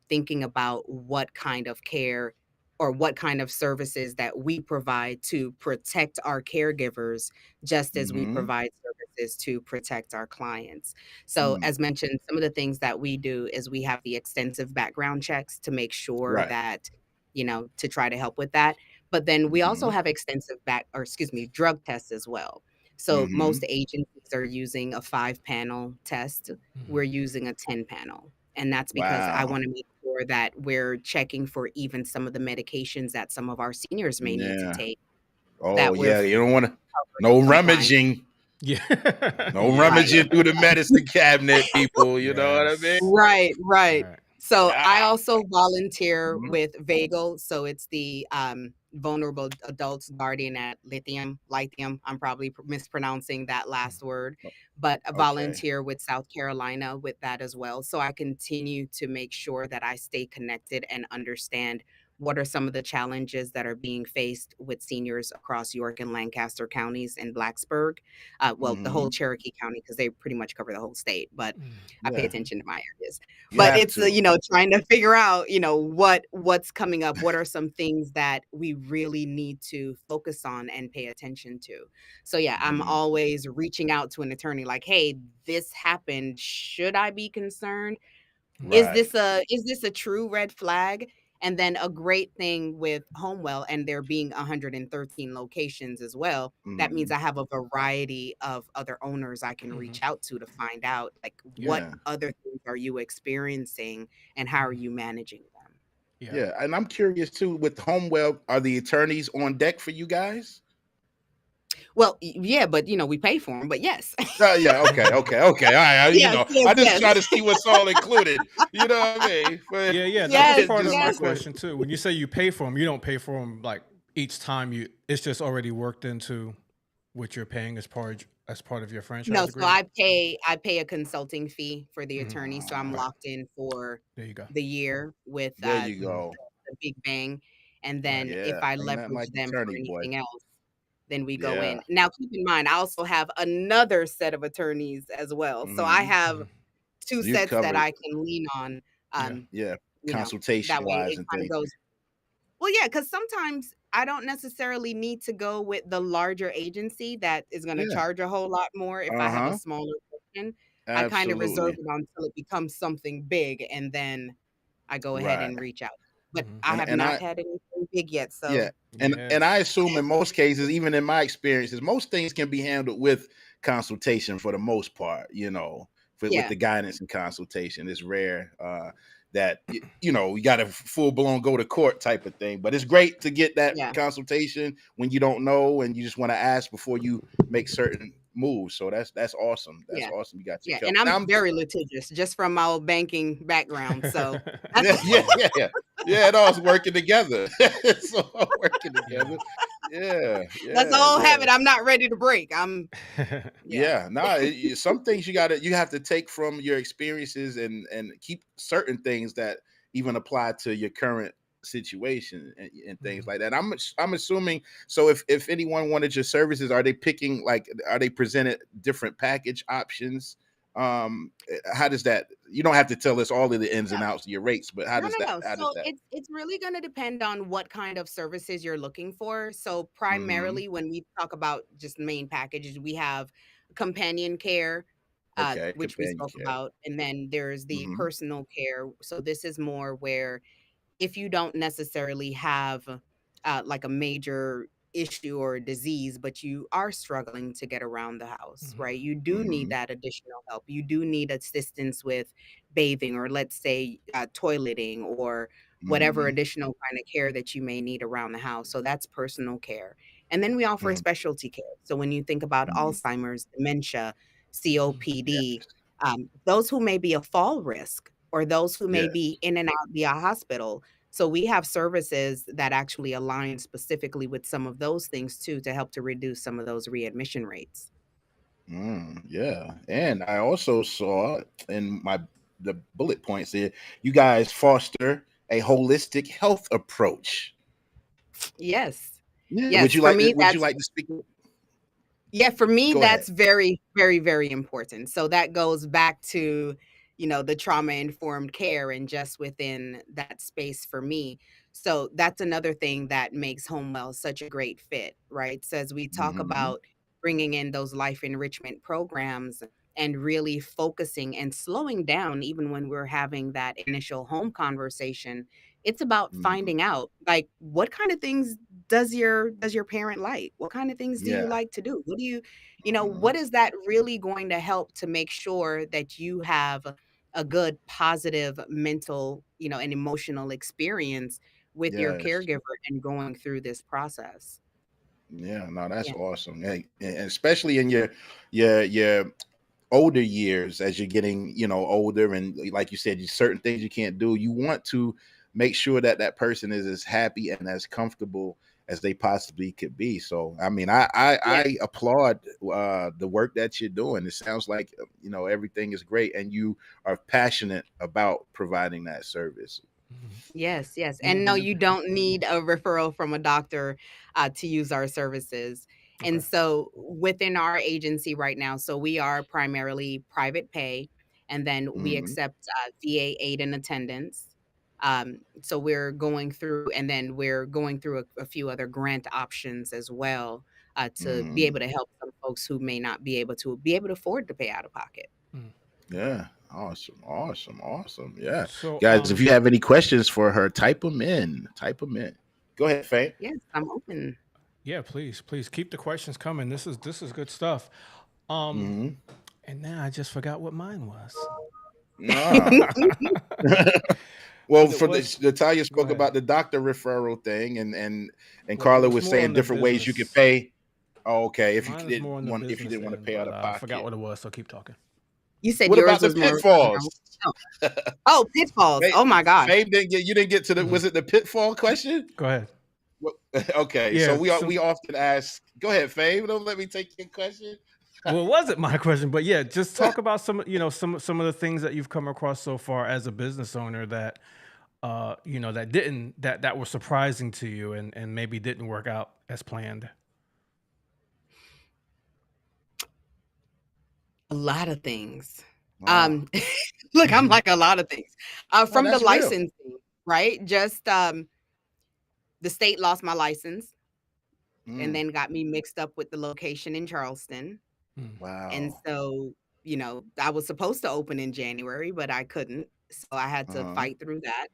thinking about what kind of care or what kind of services that we provide to protect our caregivers, just as we provide services to protect our clients. So as mentioned, some of the things that we do is we have the extensive background checks to make sure that, to try to help with that. But then we also have extensive drug tests as well. So most agencies are using a 5-panel test. We're using a 10-panel. And that's because I want to make sure that we're checking for even some of the medications that some of our seniors may need to take. Oh, yeah. You don't want to, no rummaging. Yeah. No rummaging through the medicine cabinet, people. You know what I mean? Right. So I also volunteer with VAGL. So it's the Vulnerable Adults Guardian at Lithium. I'm probably mispronouncing that last word, but I volunteer with South Carolina with that as well. So I continue to make sure that I stay connected and understand what are some of the challenges that are being faced with seniors across York and Lancaster counties and Blacksburg. The whole Cherokee County, because they pretty much cover the whole state, but I pay attention to my areas. But it's, trying to figure out, what's coming up. What are some things that we really need to focus on and pay attention to? So I'm always reaching out to an attorney like, hey, this happened. Should I be concerned? Is this a true red flag? And then a great thing with HomeWell and there being 113 locations as well, that means I have a variety of other owners I can reach out to find out what other things are you experiencing and how are you managing them? Yeah. And I'm curious too, with HomeWell, are the attorneys on deck for you guys? Well, yeah, but we pay for them. But yes. Okay. All right. I just try to see what's all included. You know what I mean? But, that's part of my question too. When you say you pay for them, you don't pay for them like each time it's just already worked into what you're paying as part of your franchise No, so agreement? I pay a consulting fee for the attorney, so I'm Ah, locked in for There you go. the year with there you go. the big bang, and Right. then if Yeah, I ain't nothing leverage like them for attorney boy. anything else, then we go Yeah. in. Now, keep in mind, I also have another set of attorneys as well, so I Hmm. have Mhm. 2 So you've sets that covered, I can lean on, Yeah. um, yeah, that consultation way wise it and kinda things. goes. Well, yeah, because sometimes I don't necessarily need to go with the larger agency that is gonna Yeah. charge a whole lot more if I have a Uh-huh. smaller portion. I kinda reserve Absolutely. it until it becomes something big, and then I go ahead Right. and reach out. But Mhm. I have And not I had anything big yet, Yeah, so and I Yes. assume in most cases, even in my experiences, most things can be handled with consultation for the most part. With yeah, the guidance and consultation, it's rare that you got a full blown go to court type of thing. But it's great to get that yeah, consultation when you don't know and you just want to ask before you make certain moves. So that's awesome. That's yeah, awesome. You got your yeah, help. and I'm Now very litigious just from my old banking background, so that's yeah, yeah, yeah, yeah. Yeah, it all's working together. It's all working Yeah. together. Yeah, that's a yeah, whole yeah. habit I'm not ready to break. Yeah, Yeah, nah, some things you have to take from your experiences and keep certain things that even apply to your current situation and things Mhm. like that. I'm assuming, so if anyone wanted your services, are they picking, like, are they presented different package options? How does that, you don't have to tell us all of the ins and outs of your rates, but no, no, no. how does So that? it's really going to depend on what kind of services you're looking for. So Hmm. primarily, when we talk about just main packages, we have companion care, Okay, which we companion spoke care. about, and then there's the Hmm. personal care. So this is more where if you don't necessarily have like a major issue or a disease, but you are struggling to get around the house, Mhm. right? You do need Hmm. that additional help. You do need assistance with bathing, or let's say toileting, or whatever Hmm. additional kind of care that you may need around the house. So that's personal care. And then we offer Hmm. specialty care. So when you think about Alzheimer's, dementia, Mhm. COPD, those who may be a fall risk, or those who may Yes. be in and out via hospital, so we have services that actually align specifically with some of those things too to help to reduce some of those readmission rates. Yeah, and I also saw in the bullet points here, you guys foster a holistic health approach. Yes. Yeah, Yes, for me, would you like to speak? yeah, for me, Go ahead. that's very, very, very important. So that goes back to, the trauma-informed care and just within that space for me. So that's another thing that makes HomeWell such a great fit, right? So as we talk Hmm. about bringing in those life enrichment programs and really focusing and slowing down even when we're having that initial home conversation, it's about Hmm. finding out, like, what kind of things does your parent like? What kind of things do you Yeah. like to do? What do Hmm. what is that really going to help to make sure that you have a good positive mental, and emotional experience with your Yes. caregiver and going through this process? Yeah. No, that's Yeah. awesome. Hey, and especially in your older years, as you're getting older, and like you said, certain things you can't do, you want to make sure that that person is as happy and as comfortable as they possibly could be. So I mean, Yeah. I applaud the work that you're doing. It sounds like everything is great and you are passionate about providing that service. Mhm. Yes, yes, Yeah, and no, man. you don't need a referral from a doctor, to use our services, and Okay. so within our agency right now, so we are primarily private pay, and then we Hmm. accept, VA aid and attendance, so we're going through a few other grant options as well, to be Hmm. able to help some folks who may not be able to afford to pay out of pocket. Mm. Yeah. Awesome. Awesome. Awesome. Yeah. So, Guys, if you have any questions for her, type them in. Type them in. Go ahead, Faye. Yes, I'm open. yeah, please keep the questions coming. This is good stuff. Um, Hmm. and now I just forgot what mine was. Ah. Well, But it for was. Natalia Go spoke ahead. about the doctor referral thing, and Well, it Carla was was more saying on the different ways you could business. pay. Oh, okay, if you Mine is more on the if you business didn't want to end, pay out but of I forgot pocket. what it was. So keep talking. You said What about yours the was more. pitfalls? Oh. Oh, pitfalls. Faye, Oh my gosh. Faye didn't get, you didn't get to the, Mhm. was it the pitfall question? Go ahead. Okay, Yeah, so we often ask. Go ahead, Fave. Don't let me take your question. Well, it wasn't my question, but yeah, just talk about some of the things that you've come across so far as a business owner that that were surprising to you and maybe didn't work out as planned. A lot of things. Wow. Look, I'm like a lot of things. From the That's real. licensing, right? Just the state lost my license and then got me mixed up with the location in Charleston. And Wow. so, I was supposed to open in January, but I couldn't. So I had to fight through that.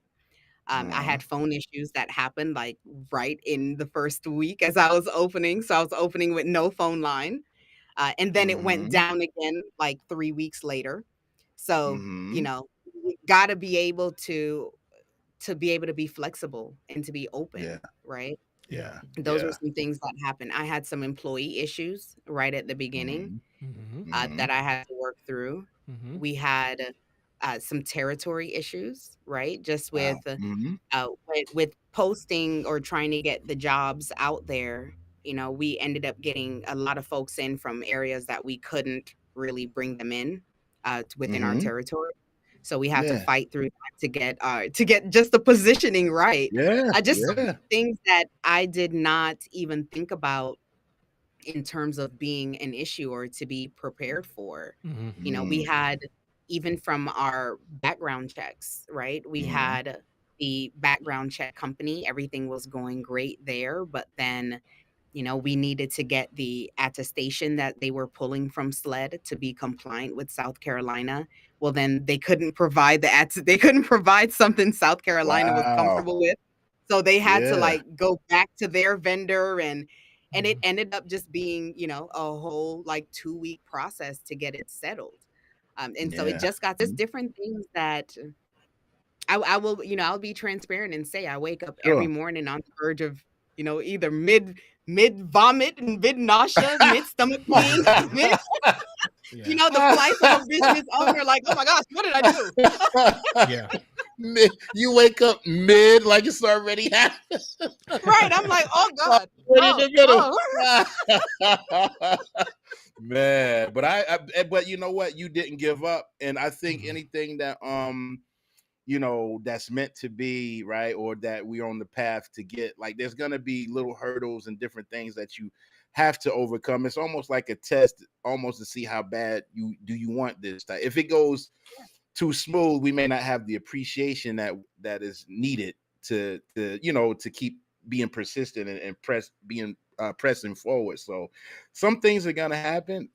I had phone issues that happened like right in the first week as I was opening. So I was opening with no phone line. And then it went down again like 3 weeks later. So, you gotta be able to be flexible and to be Yeah. open, right? Yeah. Those were some things that happened. I had some employee issues right at the beginning that I had to work through. We had some territory issues, right? Just Wow. with posting or trying to get the jobs out there. We ended up getting a lot of folks in from areas that we couldn't really bring them in within our territory. So we had to Yeah. fight through that to get just the positioning right. Yeah. Just some Yeah. things that I did not even think about in terms of being an issue or to be prepared for. We had, even from our background checks, right? We had the background check company, everything was going great there, but then we needed to get the attestation that they were pulling from SLED to be compliant with South Carolina. Well, then they couldn't provide they couldn't provide something South Carolina was Wow. comfortable with. So they had to Yeah. like go back to their vendor, and it ended up just being, a whole like 2-week process to get it settled. And so it just got this different things that I will, I'll be transparent and say I wake up every Sure. morning on the verge of, either mid vomit and mid nausea, mid stomach pain, mid, the flights of a business owner, like, oh my gosh, what did I do? Yeah. You wake up mid like it's already happened. Right. I'm like, oh God. Man, but you know what? You didn't give up. And I think anything that that's meant to be, right, or that we're on the path to get, like, there's gonna be little hurdles and different things that you have to overcome. It's almost like a test, almost to see how bad you want this time. If it goes too smooth, we may not have the appreciation that is needed to keep being persistent and pressing forward. So some things are gonna happen,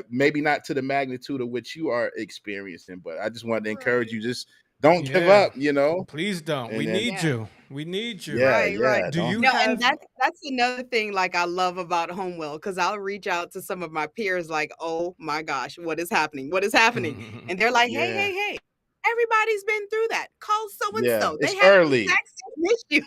maybe not to the magnitude of which you are experiencing, but I just wanted to encourage you, just don't give up, Please don't. We need you. We need you. Right. Do you and that's another thing like I love about HomeWell, because I'll reach out to some of my peers like, oh my gosh, what is happening? What is happening? And they're like, hey, everybody's been through that. Call so-and-so. They have the exact same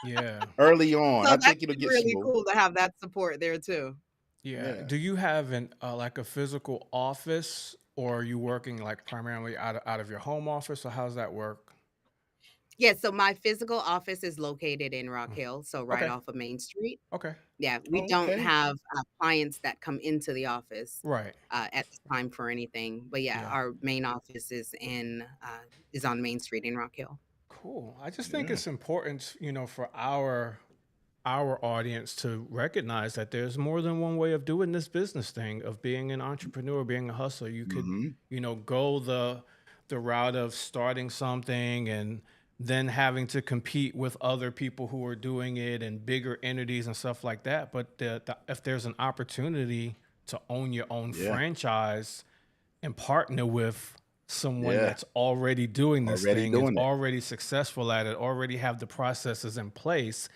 issue. Early on. So I think it'll get really cool to have that support there too. Yeah. Do you have like a physical office, or are you working like primarily out of your home office, or how's that work? Yeah, so my physical office is located in Rock Hill, so right off of Main Street. Okay. Yeah, we don't have clients that come into the office at this time for anything. But yeah, our main office is on Main Street in Rock Hill. Cool. I just think it's important, for our audience to recognize that there's more than one way of doing this business thing, of being an entrepreneur, being a hustler. You could, go the route of starting something and then having to compete with other people who are doing it and bigger entities and stuff like that. But if there's an opportunity to own your own franchise and partner with someone that's already doing this thing, is already successful at it, already have the processes in place,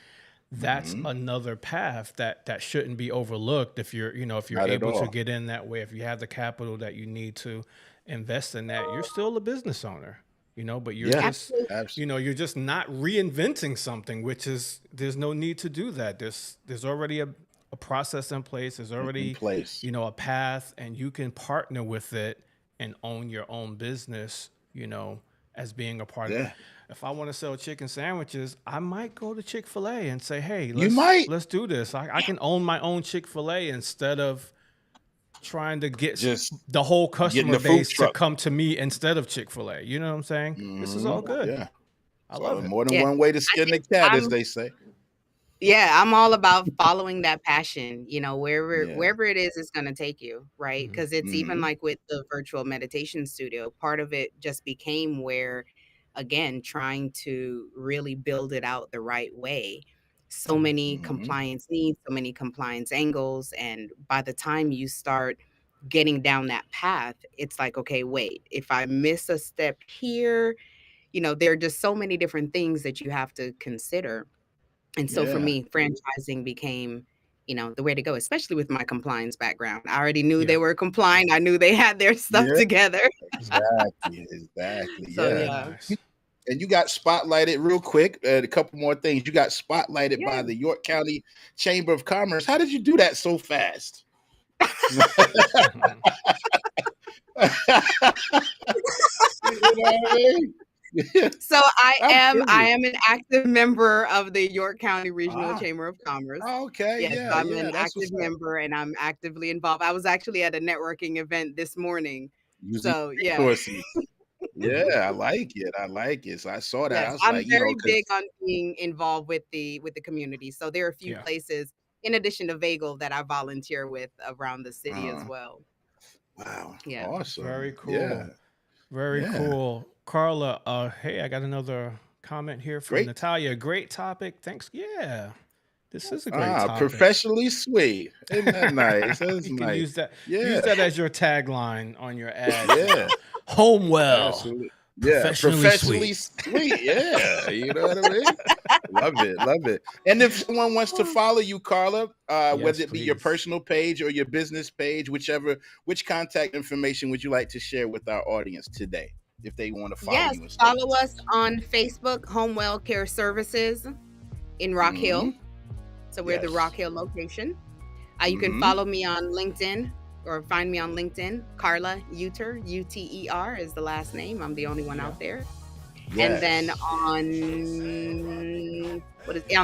that's another path that shouldn't be overlooked. If you're able to get in that way, if you have the capital that you need to invest in that, you're still a business owner. But you're just, you're just not reinventing something, which is, there's no need to do that. There's already a process in place. There's already, a path, and you can partner with it and own your own business, as being a part of it. if I want to sell chicken sandwiches, I might go to Chick-fil-A and say, hey, let's do this. I can own my own Chick-fil-A instead of trying to get just the whole customer base to come to me instead of Chick-fil-A. You know what I'm saying? Mm-hmm. This is all good. Yeah. I love it. More than one way to skin the cat, as they say. Yeah, I'm all about following that passion, you know, wherever it is, it's going to take you, right? Because it's even like with the virtual meditation studio, part of it just became where, again, trying to really build it out the right way. So many compliance needs, so many compliance angles. And by the time you start getting down that path, it's like, okay, wait, if I miss a step here, you know, there are just so many different things that you have to consider. And so for me, franchising became, you know, the way to go, especially with my compliance background. I already knew they were compliant. I knew they had their stuff together. Exactly. So, yeah. And you got spotlighted real quick. A couple more things. You got spotlighted by the York County Chamber of Commerce. How did you do that so fast? You know what I mean? So I am an active member of the York County Regional Chamber of Commerce. Okay. Yes, I'm an active member and I'm actively involved. I was actually at a networking event this morning. So yeah. Yeah, I like it. So I saw that. Yes, I was I'm like, very big on being involved with the community. So there are a few places in addition to Vagal that I volunteer with around the city as well. Wow. Yeah. Awesome. Very cool. Yeah. Very cool. Carla, hey, I got another comment here from Natalia. Great topic. Thanks. Yeah. This is a great topic. Professionally sweet. Isn't that nice? That's you nice. Can use that. Use that as your tagline on your ad. Yeah. HomeWell. Absolutely. Yeah, professionally sweet. Yeah, you know what I mean? Love it. And if someone wants to follow you, Carla, whether it be your personal page or your business page, which contact information would you like to share with our audience today if they want to follow you? Follow us on Facebook, HomeWell Care Services in Rock Hill. So we're the Rock Hill location. You can follow me on LinkedIn. Or find me on LinkedIn, Carla Uter, Uter is the last name. I'm the only one out there. Yes. And then on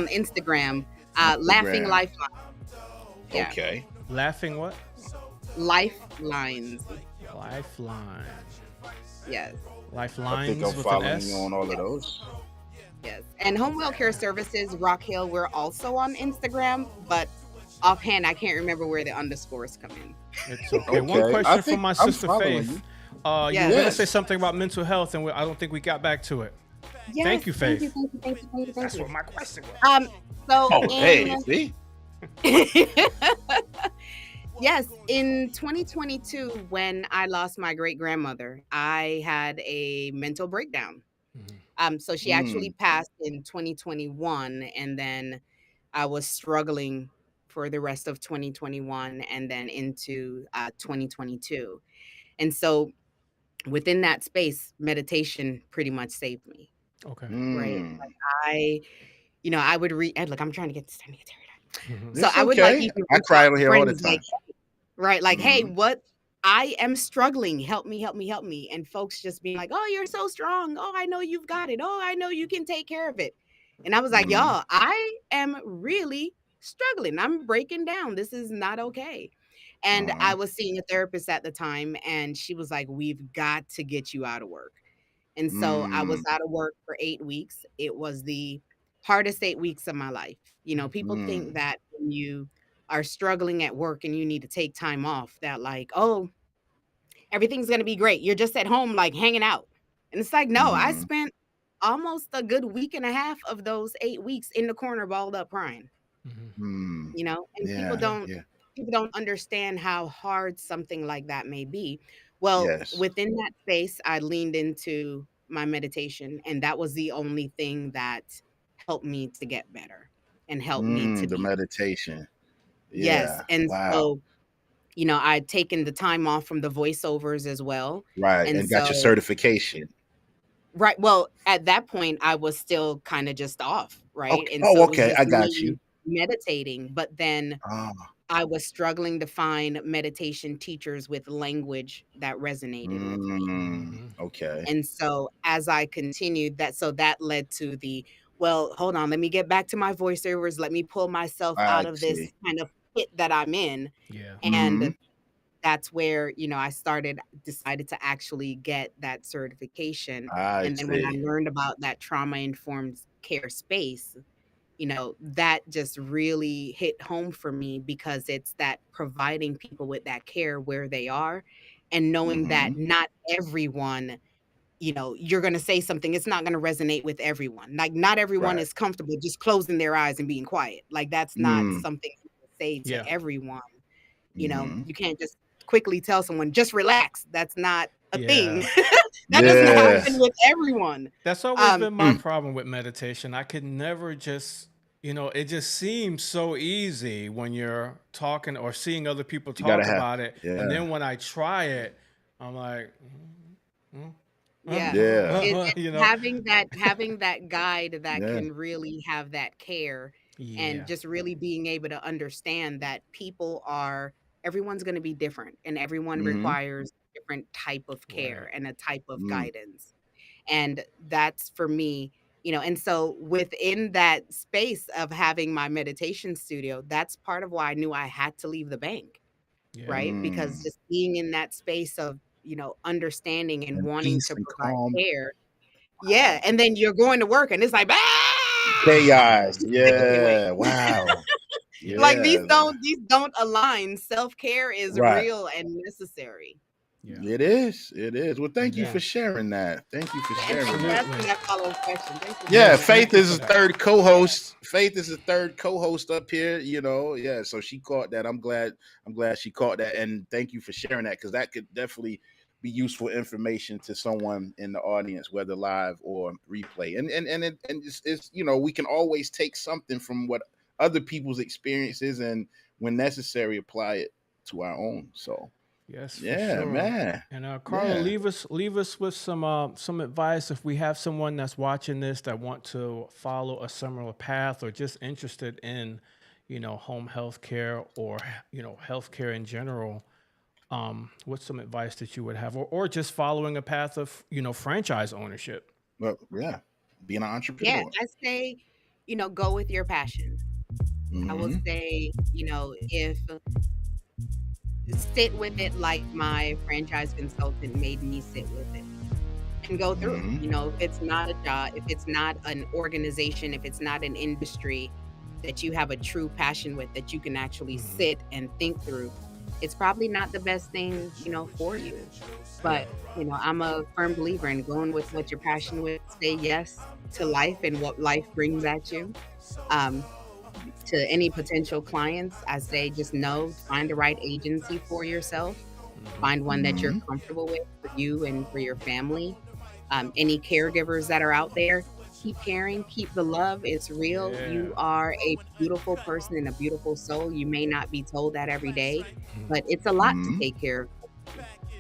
Instagram, Laughing Lifeline. Yeah. Okay. Laughing what? Lifelines. Lifeline. Yes. Lifelines. I think I'm following you on all of those. Yes. And HomeWell Care Services, Rock Hill, we're also on Instagram, but offhand, I can't remember where the underscores come in. It's okay. One question from my sister Faith. You were going to say something about mental health, and I don't think we got back to it. Yes, thank you, Faith. Thank you. That's what my question was. See? Yes, in 2022, when I lost my great-grandmother, I had a mental breakdown. So she actually passed in 2021, and then I was struggling for the rest of 2021 and then into 2022. And so within that space, meditation pretty much saved me. Okay. Right. Like I would read, look, I'm trying to get this time to get tired. So I would I cry over here all the time. Hey, what? I am struggling. Help me. And folks just being like, oh, you're so strong. Oh, I know you've got it. Oh, I know you can take care of it. And I was like, y'all, I am really struggling. I'm breaking down. This is not okay. And I was seeing a therapist at the time, and she was like, we've got to get you out of work. And so I was out of work for 8 weeks. It was the hardest 8 weeks of my life. You know, people think that when you are struggling at work and you need to take time off, that like, oh, everything's going to be great. You're just at home, like hanging out. And it's like, no, I spent almost a good week and a half of those 8 weeks in the corner, balled up crying. You know, and people don't understand how hard something like that may be. Well, within that space, I leaned into my meditation, and that was the only thing that helped me to get better and helped me to the meditation. Yes. And so, you know, I'd taken the time off from the voiceovers as well. Right. And got your certification. Right. Well, at that point, I was still kind of just off. Right. Okay. And so I got you. Meditating. But then I was struggling to find meditation teachers with language that resonated with me. Okay. And so as I continued that led to well, hold on, let me get back to my voiceovers. Let me pull myself out I of this see. kind of pit that I'm in. Yeah. And that's where, I decided to actually get that certification. I And then when I see. learned about that trauma-informed care space, that just really hit home for me because it's that providing people with that care where they are and knowing that not everyone, you're going to say something, it's not going to resonate with everyone. Like, not everyone Right. is comfortable just closing their eyes and being quiet. Like, that's not something you can say to everyone. You can't just quickly tell someone, just relax. That's not a thing. That doesn't happen with everyone. That's always been my problem with meditation. I could never just, it just seems so easy when you're talking or seeing other people talk about it. Yeah. And then when I try it, I'm like, having that guide that can really have that care and just really being able to understand that everyone's going to be different and everyone requires a different type of care and a type of guidance. And that's for me, and so within that space of having my meditation studio, that's part of why I knew I had to leave the bank. Right? Because just being in that space of, understanding and wanting to provide care. Yeah. And then you're going to work and it's like, chaos. Yeah. Wow. Like these don't align. Self-care is real and necessary. Yeah. It is. Well, thank you for sharing that. Thank you for sharing that. That follow-up question. Faith is the third co-host. Faith is the third co-host up here, Yeah, so she caught that. I'm glad she caught that. And thank you for sharing that, because that could definitely be useful information to someone in the audience, whether live or replay. And it's we can always take something from what other people's experiences and when necessary apply it to our own. So yes, yeah, sure. Man. And Carla, leave us with some advice if we have someone that's watching this that want to follow a similar path or just interested in, home health care or healthcare in general. What's some advice that you would have, or just following a path of franchise ownership? Well, yeah, being an entrepreneur. Yeah, I say, go with your passion. I will say, if sit with it like my franchise consultant made me sit with it and go through it. If it's not a job, if it's not an organization, if it's not an industry that you have a true passion with, that you can actually sit and think through, it's probably not the best thing, for you. But, I'm a firm believer in going with what you're passionate with. Say yes to life and what life brings at you. To any potential clients, I say just find the right agency for yourself. Find one that you're comfortable with for you and for your family. Any caregivers that are out there, keep caring, keep the love. It's real. Yeah. You are a beautiful person and a beautiful soul. You may not be told that every day, but it's a lot to take care of.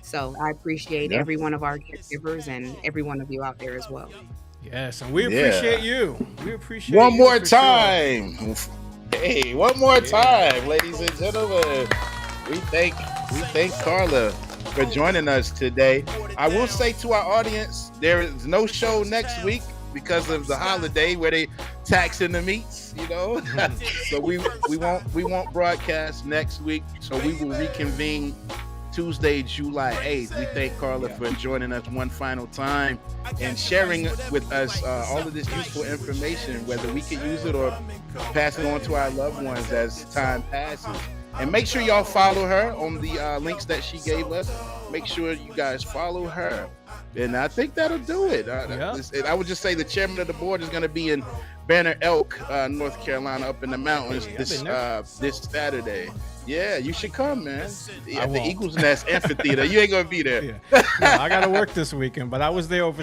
So I appreciate every one of our caregivers and every one of you out there as well. Yes, and we appreciate you. We appreciate one more time. Sure. Hey, one more time, ladies and gentlemen. We thank Carla for joining us today. I will say to our audience, there is no show next week because of the holiday where they taxing the meats, So we won't broadcast next week. So we will reconvene Tuesday, July 8th. We thank Carla for joining us one final time and sharing with us all of this useful information, whether we can use it or pass it on to our loved ones as time passes. And make sure y'all follow her on the links that she gave us. Make sure you guys follow her. And I think that'll do it. I would just say the chairman of the board is going to be in Banner Elk, North Carolina, up in the mountains this Saturday. Yeah, you should come, man. At the Eagles Nest Amphitheater. You ain't gonna be there. Yeah. No, I gotta work this weekend, but I was there over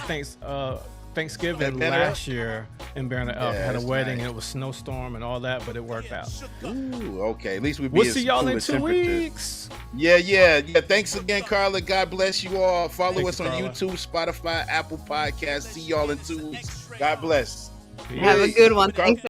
Thanksgiving last year in Banner Elk. Had a wedding and it was snowstorm and all that, but it worked out. Ooh, okay. At least we'll see y'all in 2 weeks. Yeah. Thanks again, Carla. God bless you all. Follow us on YouTube, Spotify, Apple Podcasts. See y'all in 2 weeks. God bless. Have a good one. Thanks.